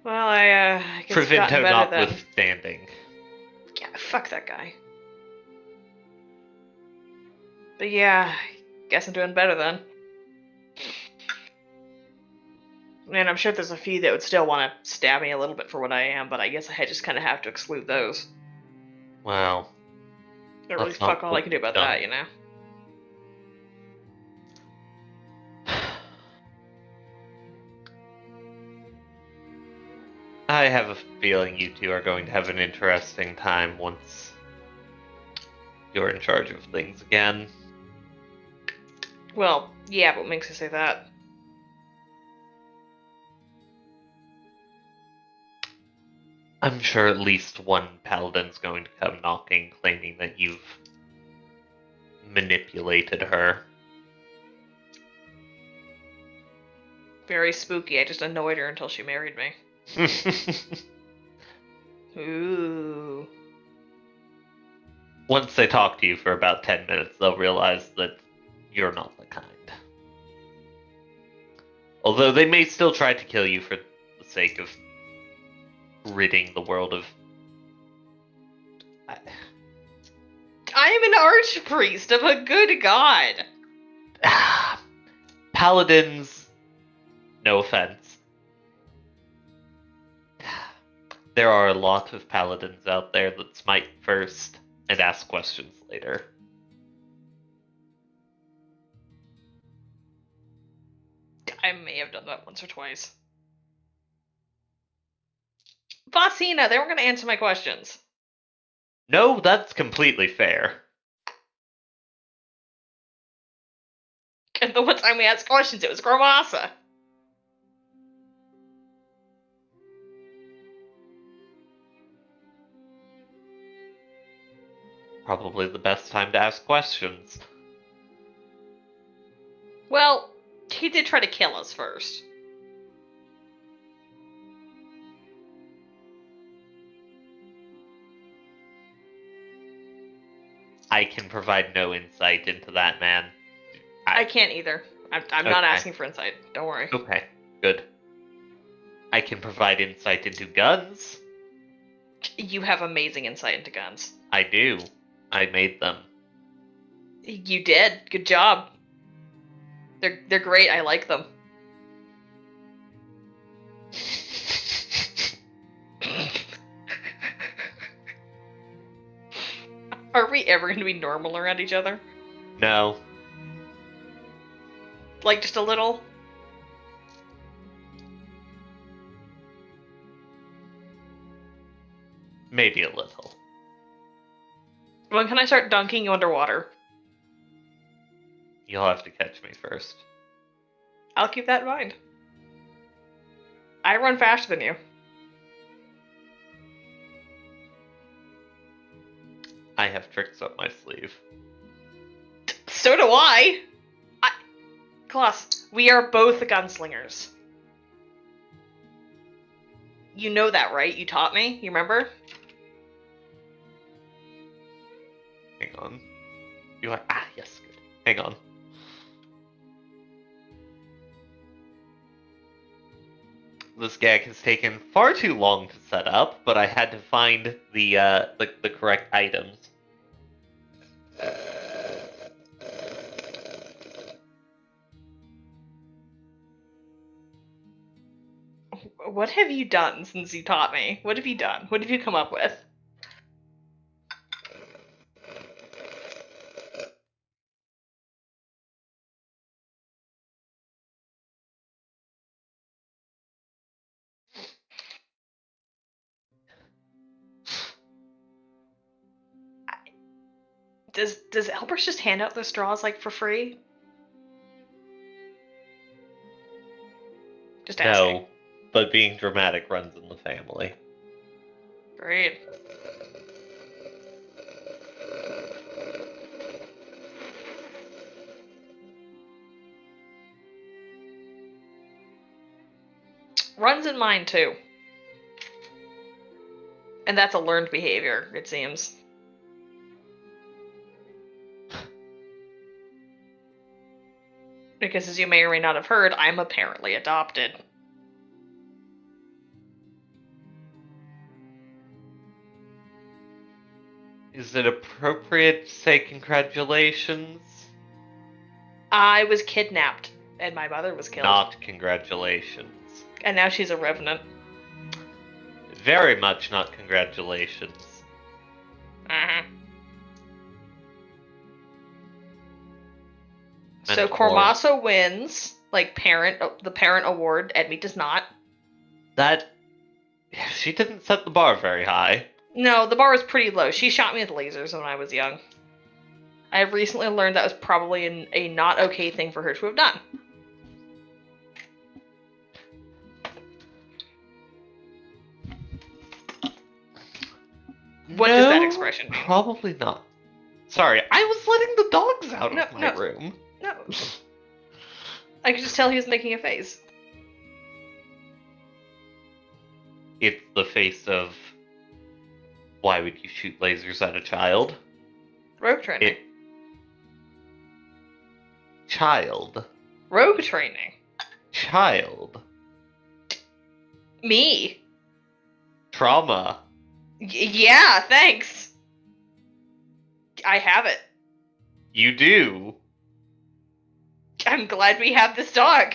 Well, I guess I've gotten Previnto better then. notwithstanding. Yeah, fuck that guy. But yeah, guess I'm doing better then. And I'm sure there's a few that would still want to stab me a little bit for what I am, but I guess I just kind of have to exclude those. Well, There really that's not fuck all what I can do we've about done. that, you know? I have a feeling you two are going to have an interesting time once you're in charge of things again. Well, yeah, but what makes you say that? I'm sure at least one paladin's going to come knocking, claiming that you've manipulated her. Very spooky. I just annoyed her until she married me. Ooh. Once they talk to you for about 10 minutes, they'll realize that you're not the kind. Although they may still try to kill you for the sake of ridding the world of... I am an archpriest of a good god. Paladins, no offense. There are a lot of paladins out there that smite first and ask questions later. I may have done that once or twice. Bossina, they weren't going to answer my questions. No, that's completely fair. And the one time we asked questions, it was Gramasa. Probably the best time to ask questions. Well, He did try to kill us first. I can provide no insight into that, man. I can't either. I'm not Okay. asking for insight. Don't worry. Okay, good. I can provide insight into guns. You have amazing insight into guns. I do. I made them. You did. Good job. They're great. I like them. Are we ever going to be normal around each other? No. Like, just a little? Maybe a little. When can I start dunking you underwater? You'll have to catch me first. I'll keep that in mind. I run faster than you. I have tricks up my sleeve. So do I! Klaus, we are both gunslingers. You know that, right? You taught me? You remember? Hang on. You are. Ah, yes, good. Hang on. This gag has taken far too long to set up, but I had to find the correct items. What have you done since you taught me? What have you done? What have you come up with? Does Albert just hand out the straws like for free? Just asking. No, but being dramatic runs in the family. Great. Runs in mine too. And that's a learned behavior, it seems. Because as you may or may not have heard, I'm apparently adopted. Is it appropriate to say congratulations? I was kidnapped, and my mother was killed. Not congratulations. And now she's a revenant. Very much not congratulations. Uh-huh. And So for- Cormaso wins, like the parent award. Edme does not. That. She didn't set the bar very high. No, the bar was pretty low. She shot me with lasers when I was young. I have recently learned that was probably a not okay thing for her to have done. What does that expression mean? Probably not. Sorry, I was letting the dogs out No, of my no. room. No. I could just tell he was making a face. It's the face of. Why would you shoot lasers at a child? Rogue training. It. Child. Rogue training. Child. Me. Trauma. Yeah, thanks. I have it. You do. I'm glad we have this dog.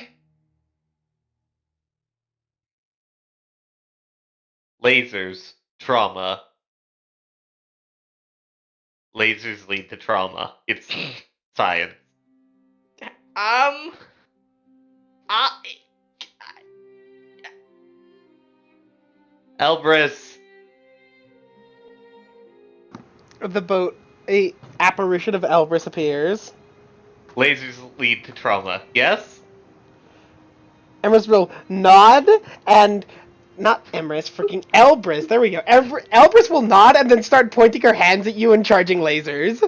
Lasers. Trauma. Lasers lead to trauma. It's science. Elbrus. The boat, a apparition of Elbrus appears. Lasers lead to trauma. Yes? Emrys will nod and not Emrys, freaking Elbrus. There we go. Elbrus will nod and then start pointing her hands at you and charging lasers.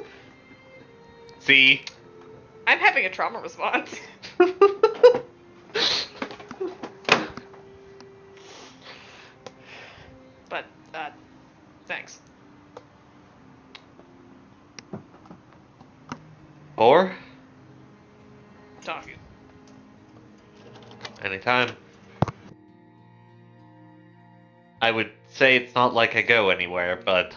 See? I'm having a trauma response. Thanks. 4? Talk you. Anytime. I would say it's not like I go anywhere, but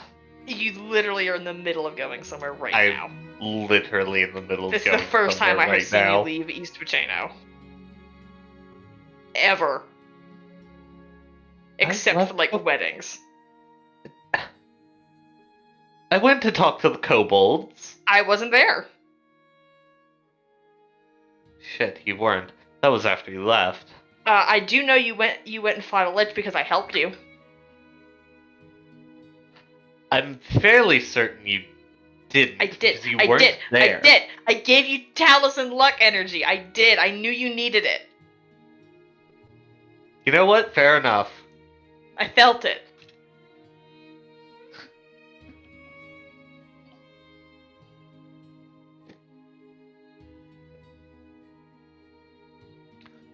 You literally are in the middle of going somewhere right now. I'm literally in the middle This of is going the first time somewhere I have right seen now. you leave East Pacino. Ever. Except for, like, weddings. I went to talk to the kobolds. I wasn't there. Shit, you weren't. That was after you left. I do know you went and fought a lich because I helped you. I'm fairly certain you didn't. I did. Because you I weren't did. there. I did. I gave you Taliesin luck energy. I did. I knew you needed it. You know what? Fair enough. I felt it.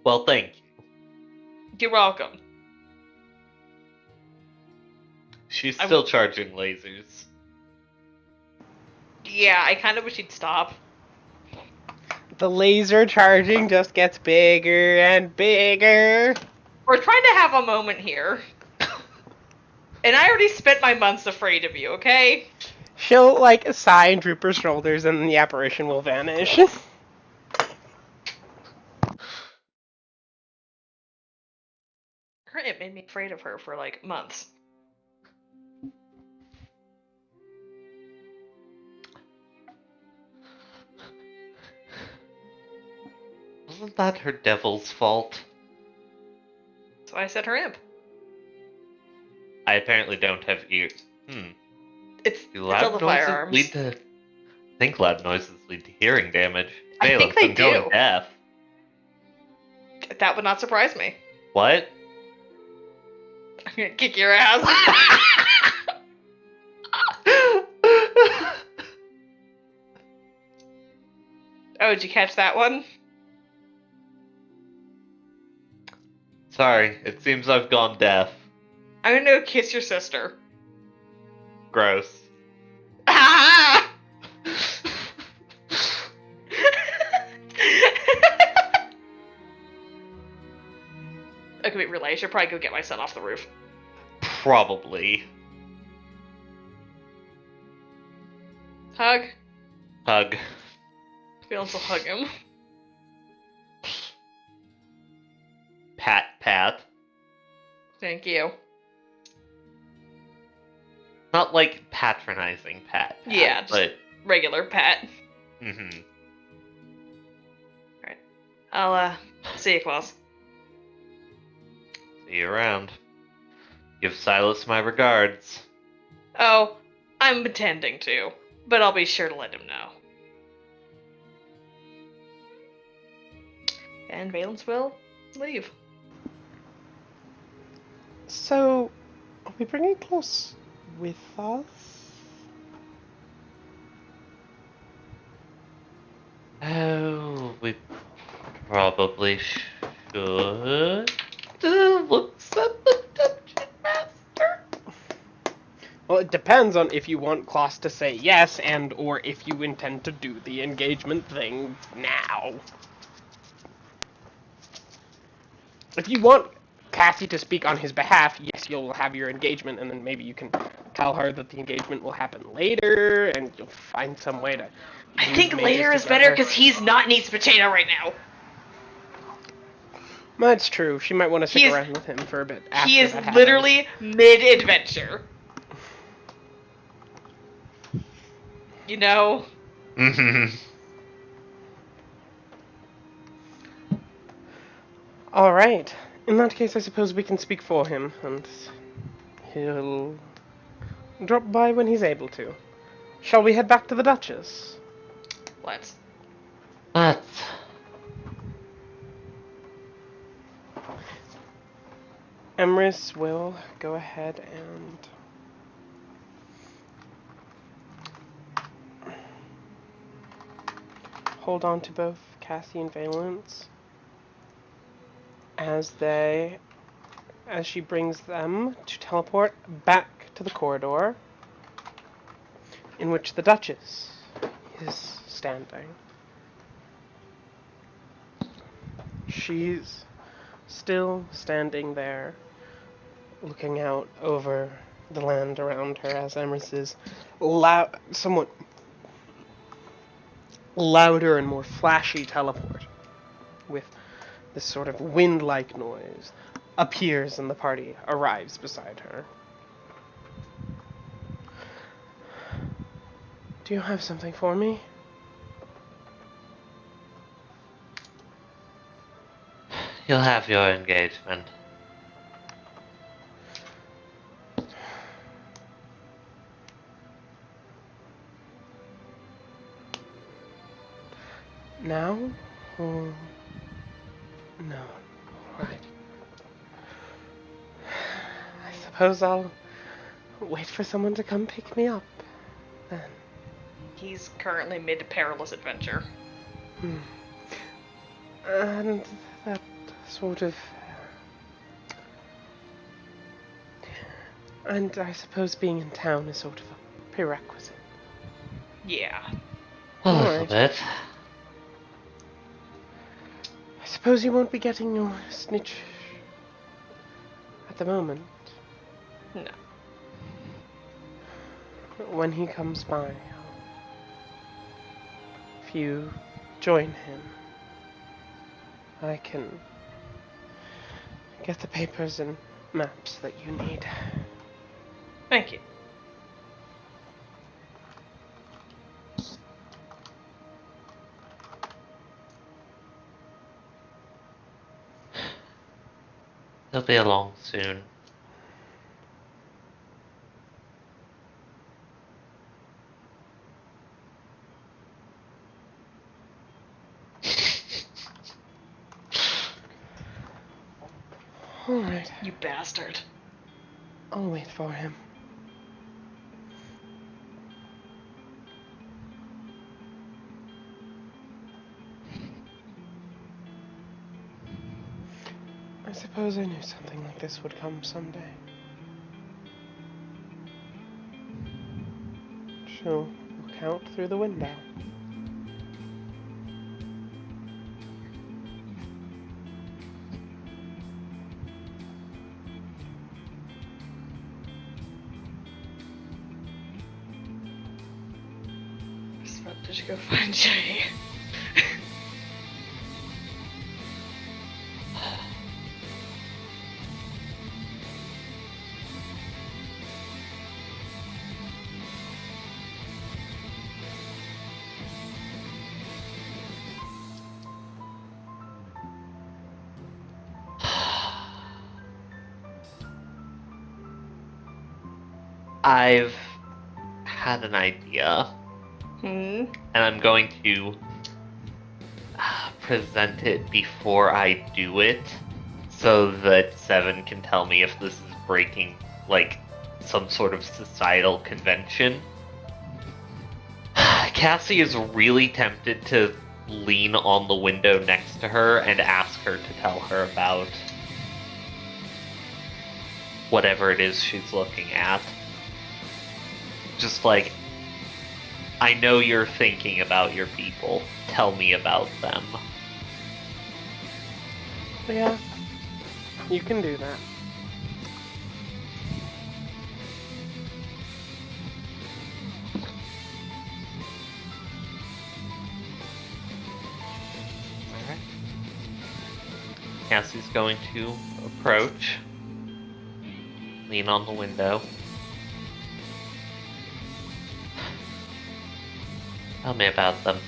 Well, thank you. You're welcome. She's still charging lasers. Yeah, I kind of wish he'd stop. The laser charging just gets bigger and bigger. We're trying to have a moment here. And I already spent my months afraid of you, okay? She'll, like, sigh and droop her shoulders, and then the apparition will vanish. It made me afraid of her for, like, months. Wasn't that her devil's fault? So I said her imp. I apparently don't have ears. It's Do all loud the noises firearms. lead to... I think loud noises lead to hearing damage. I think they I'm going do. deaf. That would not surprise me. What? I'm gonna kick your ass. Oh, did you catch that one? Sorry, it seems I've gone deaf. I'm gonna go kiss your sister. Gross. Ah! Okay, wait, really? I should probably go get my son off the roof. Probably. Hug? Hug. Feelings will hug him. Pat, pat. Thank you. Not like patronizing pat, Yeah, just but regular pat. mm-hmm. Alright. I'll, see you, Claus. See you around. Give Silas my regards. Oh, I'm pretending to, but I'll be sure to let him know. And Valence will leave. So, are we bringing Klaus with us? Oh, we probably should. Looks at the dungeon master. Well, it depends on if you want Klaus to say yes, and or if you intend to do the engagement thing now. If you want Cassie to speak on his behalf, yes, you'll have your engagement, and then maybe you can tell her that the engagement will happen later, and you'll find some way to... I use think mages later to is get better her. because he's not in East Pacino right now. That's true. She might want to stick He is- around with him for a bit after He is that happens. literally mid-adventure. You know? Mm-hmm. Alright. In that case, I suppose we can speak for him, and he'll drop by when he's able to. Shall we head back to the Duchess? Let's. Let's. Emrys will go ahead and hold on to both Cassie and Valence as she brings them to teleport back to the corridor in which the Duchess is standing. She's still standing there, looking out over the land around her as Emrys's somewhat louder and more flashy teleport with this sort of wind-like noise appears and the party arrives beside her. Do you have something for me? You'll have your engagement. Now? Or... No. Right. I suppose I'll wait for someone to come pick me up, then. He's currently mid perilous adventure. And that sort of... And I suppose being in town is sort of a prerequisite. Yeah. A little Alright. bit. I suppose you won't be getting your snitch at the moment. No. When he comes by, if you join him, I can get the papers and maps that you need. Thank you. He'll be along soon. Alright, You bastard. I'll wait for him. I suppose I knew something like this would come someday. She'll look out through the window. Did you go find Jay? I've had an idea, Hmm? and I'm going to present it before I do it, so that Seven can tell me if this is breaking, like, some sort of societal convention. Cassie is really tempted to lean on the window next to her and ask her to tell her about whatever it is she's looking at. Just like, I know you're thinking about your people. Tell me about them. Yeah, you can do that. Alright. Cassie's going to approach, lean on the window. Tell me about them.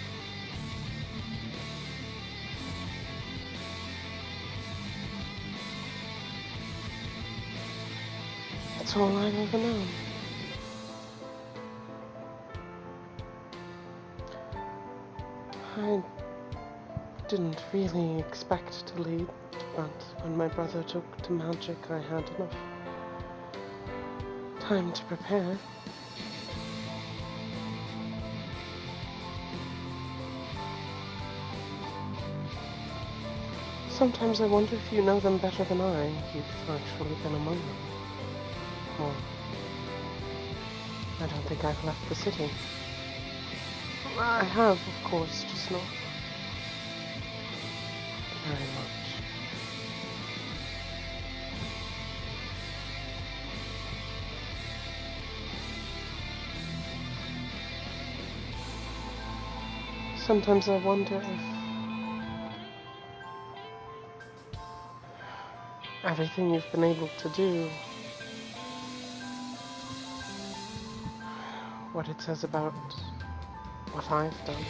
That's all I've ever known. I didn't really expect to lead, but when my brother took to magic, I had enough time to prepare. Sometimes I wonder if you know them better than I. You've actually been among them. Or I don't think I've left the city. I have, of course, just not very much. Sometimes I wonder if everything you've been able to do, what it says about what I've done.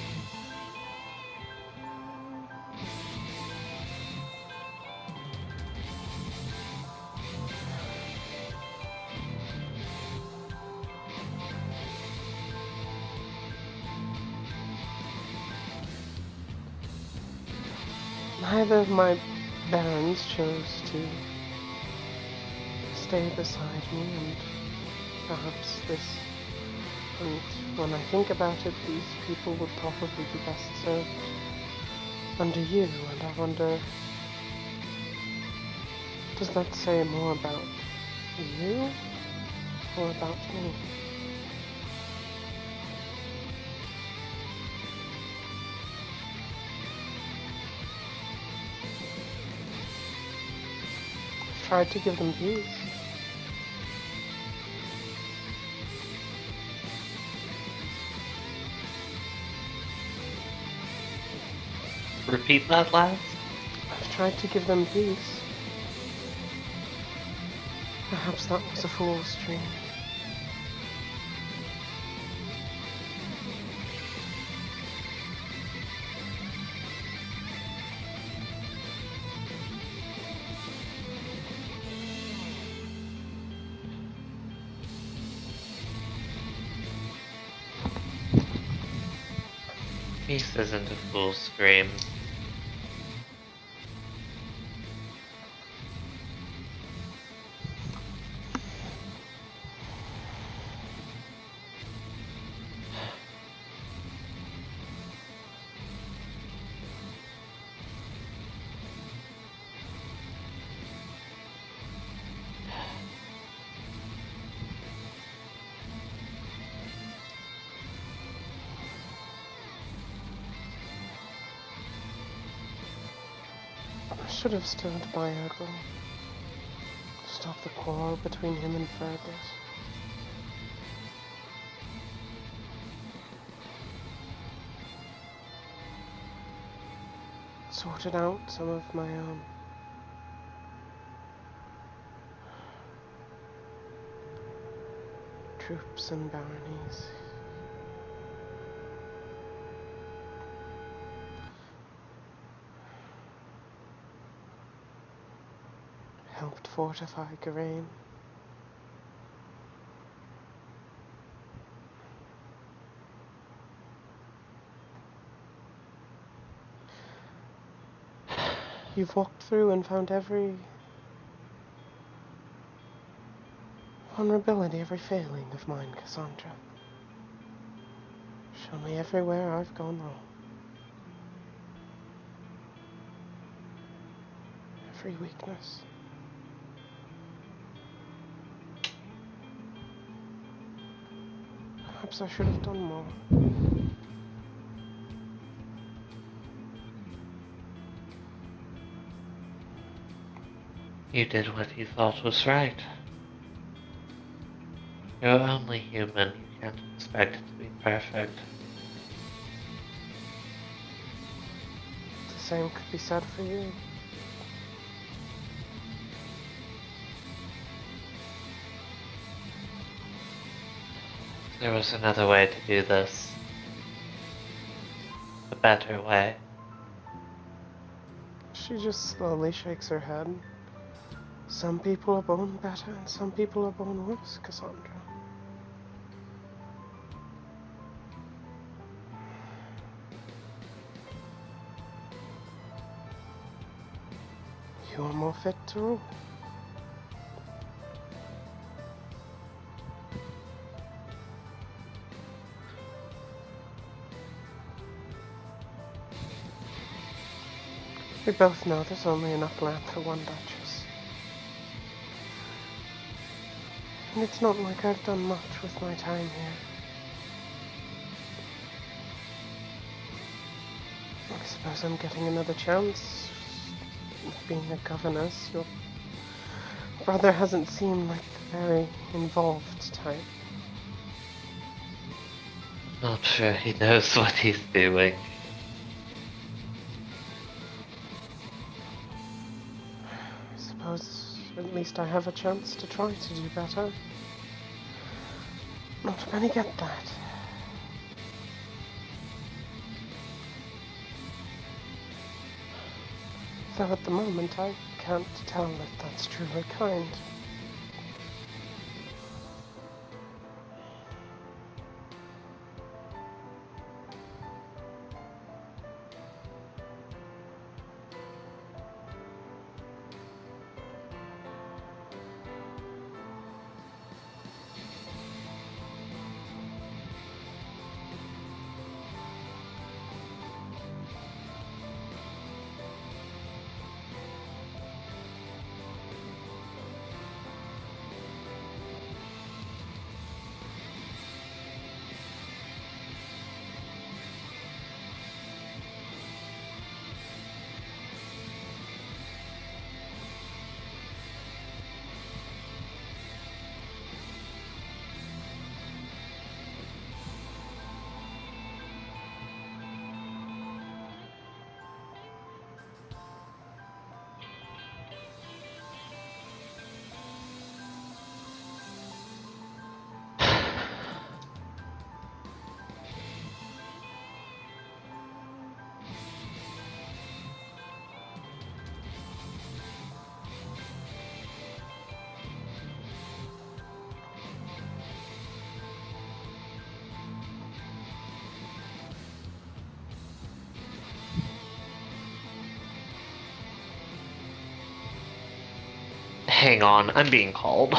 Neither of my barons chose to stay beside me, and perhaps this, and when I think about it, these people would probably be best served under you, and I wonder, does that say more about you, or about me? I've tried to give them peace. Repeat that last? I've tried to give them peace. Perhaps that was a fool's dream. Peace isn't a fool's scream. I should have stood by Ergo. Stop the quarrel between him and Fergus. Sorted out some of my own. Troops and baronies. Helped fortify Garain. You've walked through and found every vulnerability, every failing of mine, Cassandra. Shown me everywhere I've gone wrong. Every weakness. Perhaps I should have done more. You did what you thought was right. You're only human. You can't expect it to be perfect. The same could be said for you. There was another way to do this. A better way. She just slowly shakes her head. Some people are born better and some people are born worse, Cassandra. You are more fit to rule. We both know there's only enough land for one Duchess. And it's not like I've done much with my time here. I suppose I'm getting another chance. With being a governess, your brother hasn't seemed like the very involved type. Not sure he knows what he's doing. I suppose at least I have a chance to try to do better. Not many get that. Though at the moment I can't tell if that's truly kind. Hang on, I'm being called.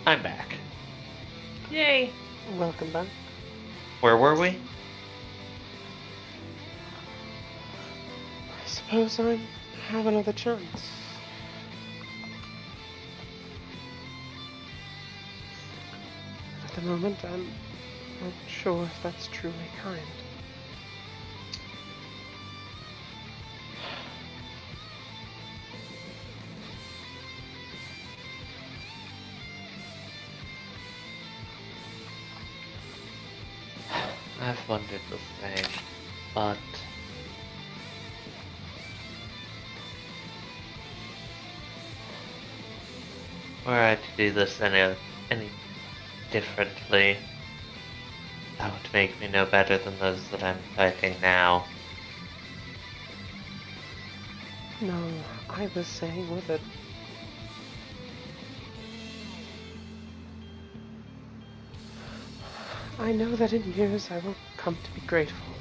I'm back. Yay. Welcome back. Where were we? I suppose I have another chance. At the moment, I'm not sure if that's truly kind. I've wondered the same, but were I to do this any differently, that would make me no better than those that I'm fighting now. No, I was saying with it. I know that in years I will come to be grateful,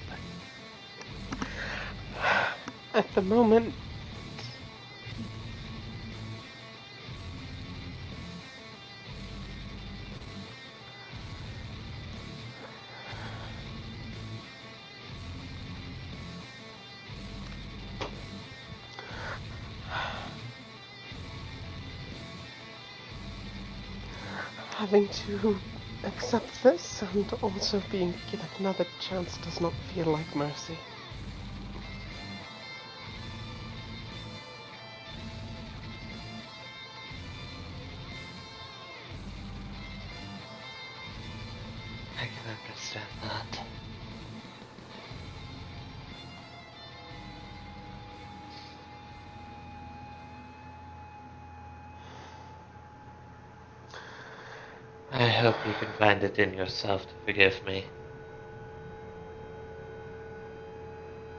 but at the moment, having to accept this and also being given another chance does not feel like mercy. I can understand that. I hope you can find it in yourself to forgive me.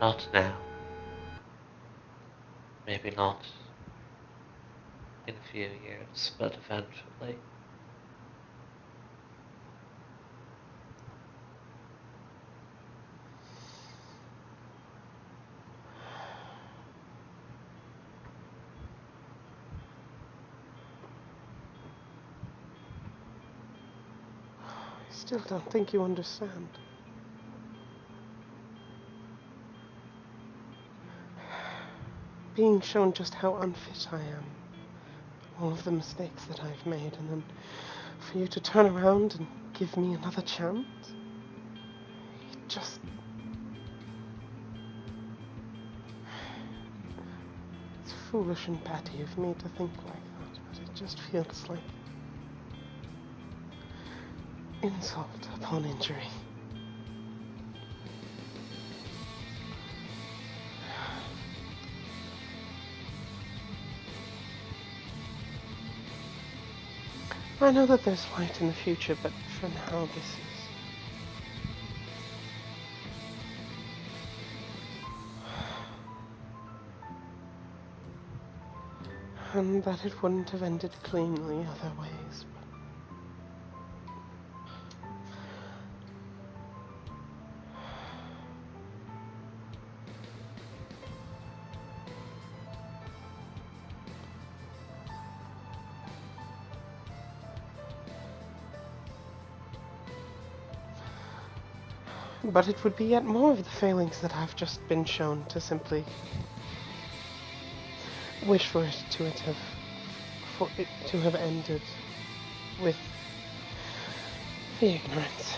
Not now. Maybe not in a few years, but eventually. I still don't think you understand. Being shown just how unfit I am, all of the mistakes that I've made, and then for you to turn around and give me another chance, it just... It's foolish and petty of me to think like that, but it just feels like insult upon injury. I know that there's light in the future, but for now this is... And that it wouldn't have ended cleanly other ways, but it would be yet more of the failings that I've just been shown to simply wish for it to have ended with the ignorance.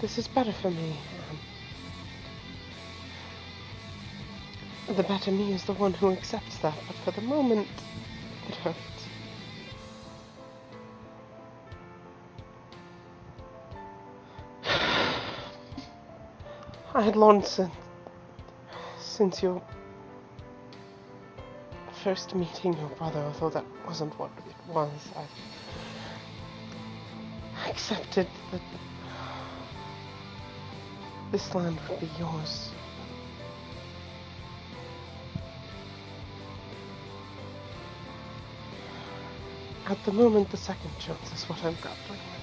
This is better for me. The better me is the one who accepts that, but for the moment, it hurts. I had long since your first meeting your brother, although that wasn't what it was, I accepted that this land would be yours. At the moment, the second chance is what I'm grappling with.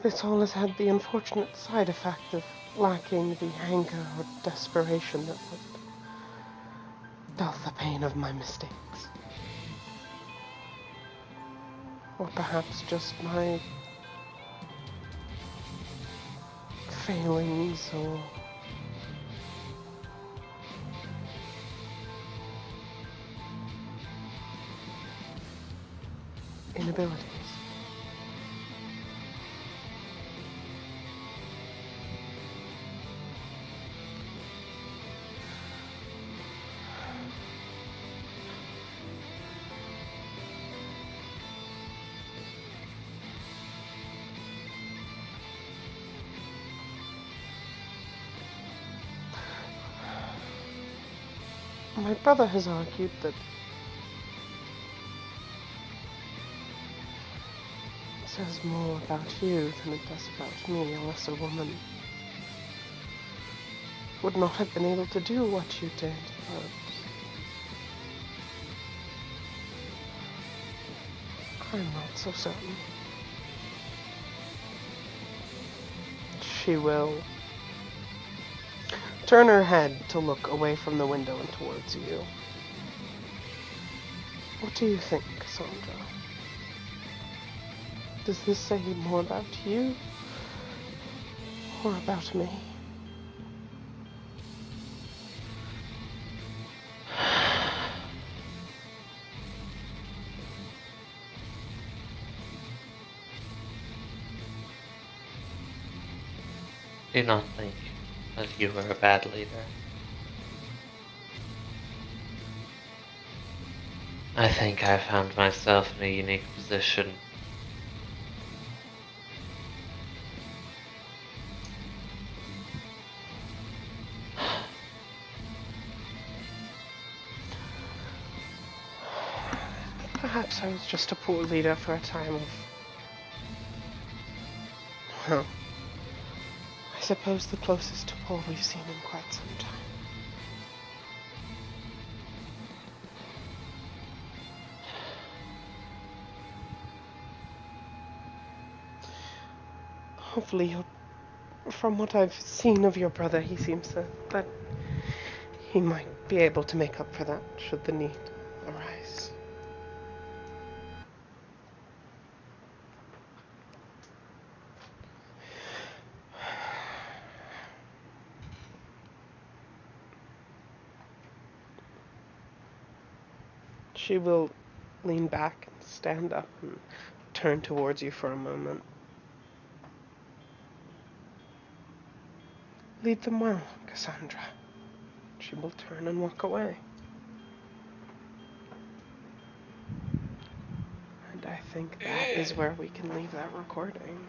This all has had the unfortunate side effect of lacking the anger or desperation that would dull the pain of my mistakes. Or perhaps just my failings or inabilities. My brother has argued that it says more about you than it does about me, a lesser woman. Would not have been able to do what you did, but I'm not so certain. She will turn her head to look away from the window and towards you. What do you think, Cassandra? Does this say more about you or about me? Do not think that you were a bad leader. I think I found myself in a unique position. Perhaps I was just a poor leader for a time of... Well, I suppose the closest to poor we've seen in quite some time. Hopefully from what I've seen of your brother, he seems that he might be able to make up for that should the need arise. She will lean back and stand up and turn towards you for a moment. Lead them well, Cassandra. She will turn and walk away. And I think that is where we can leave that recording.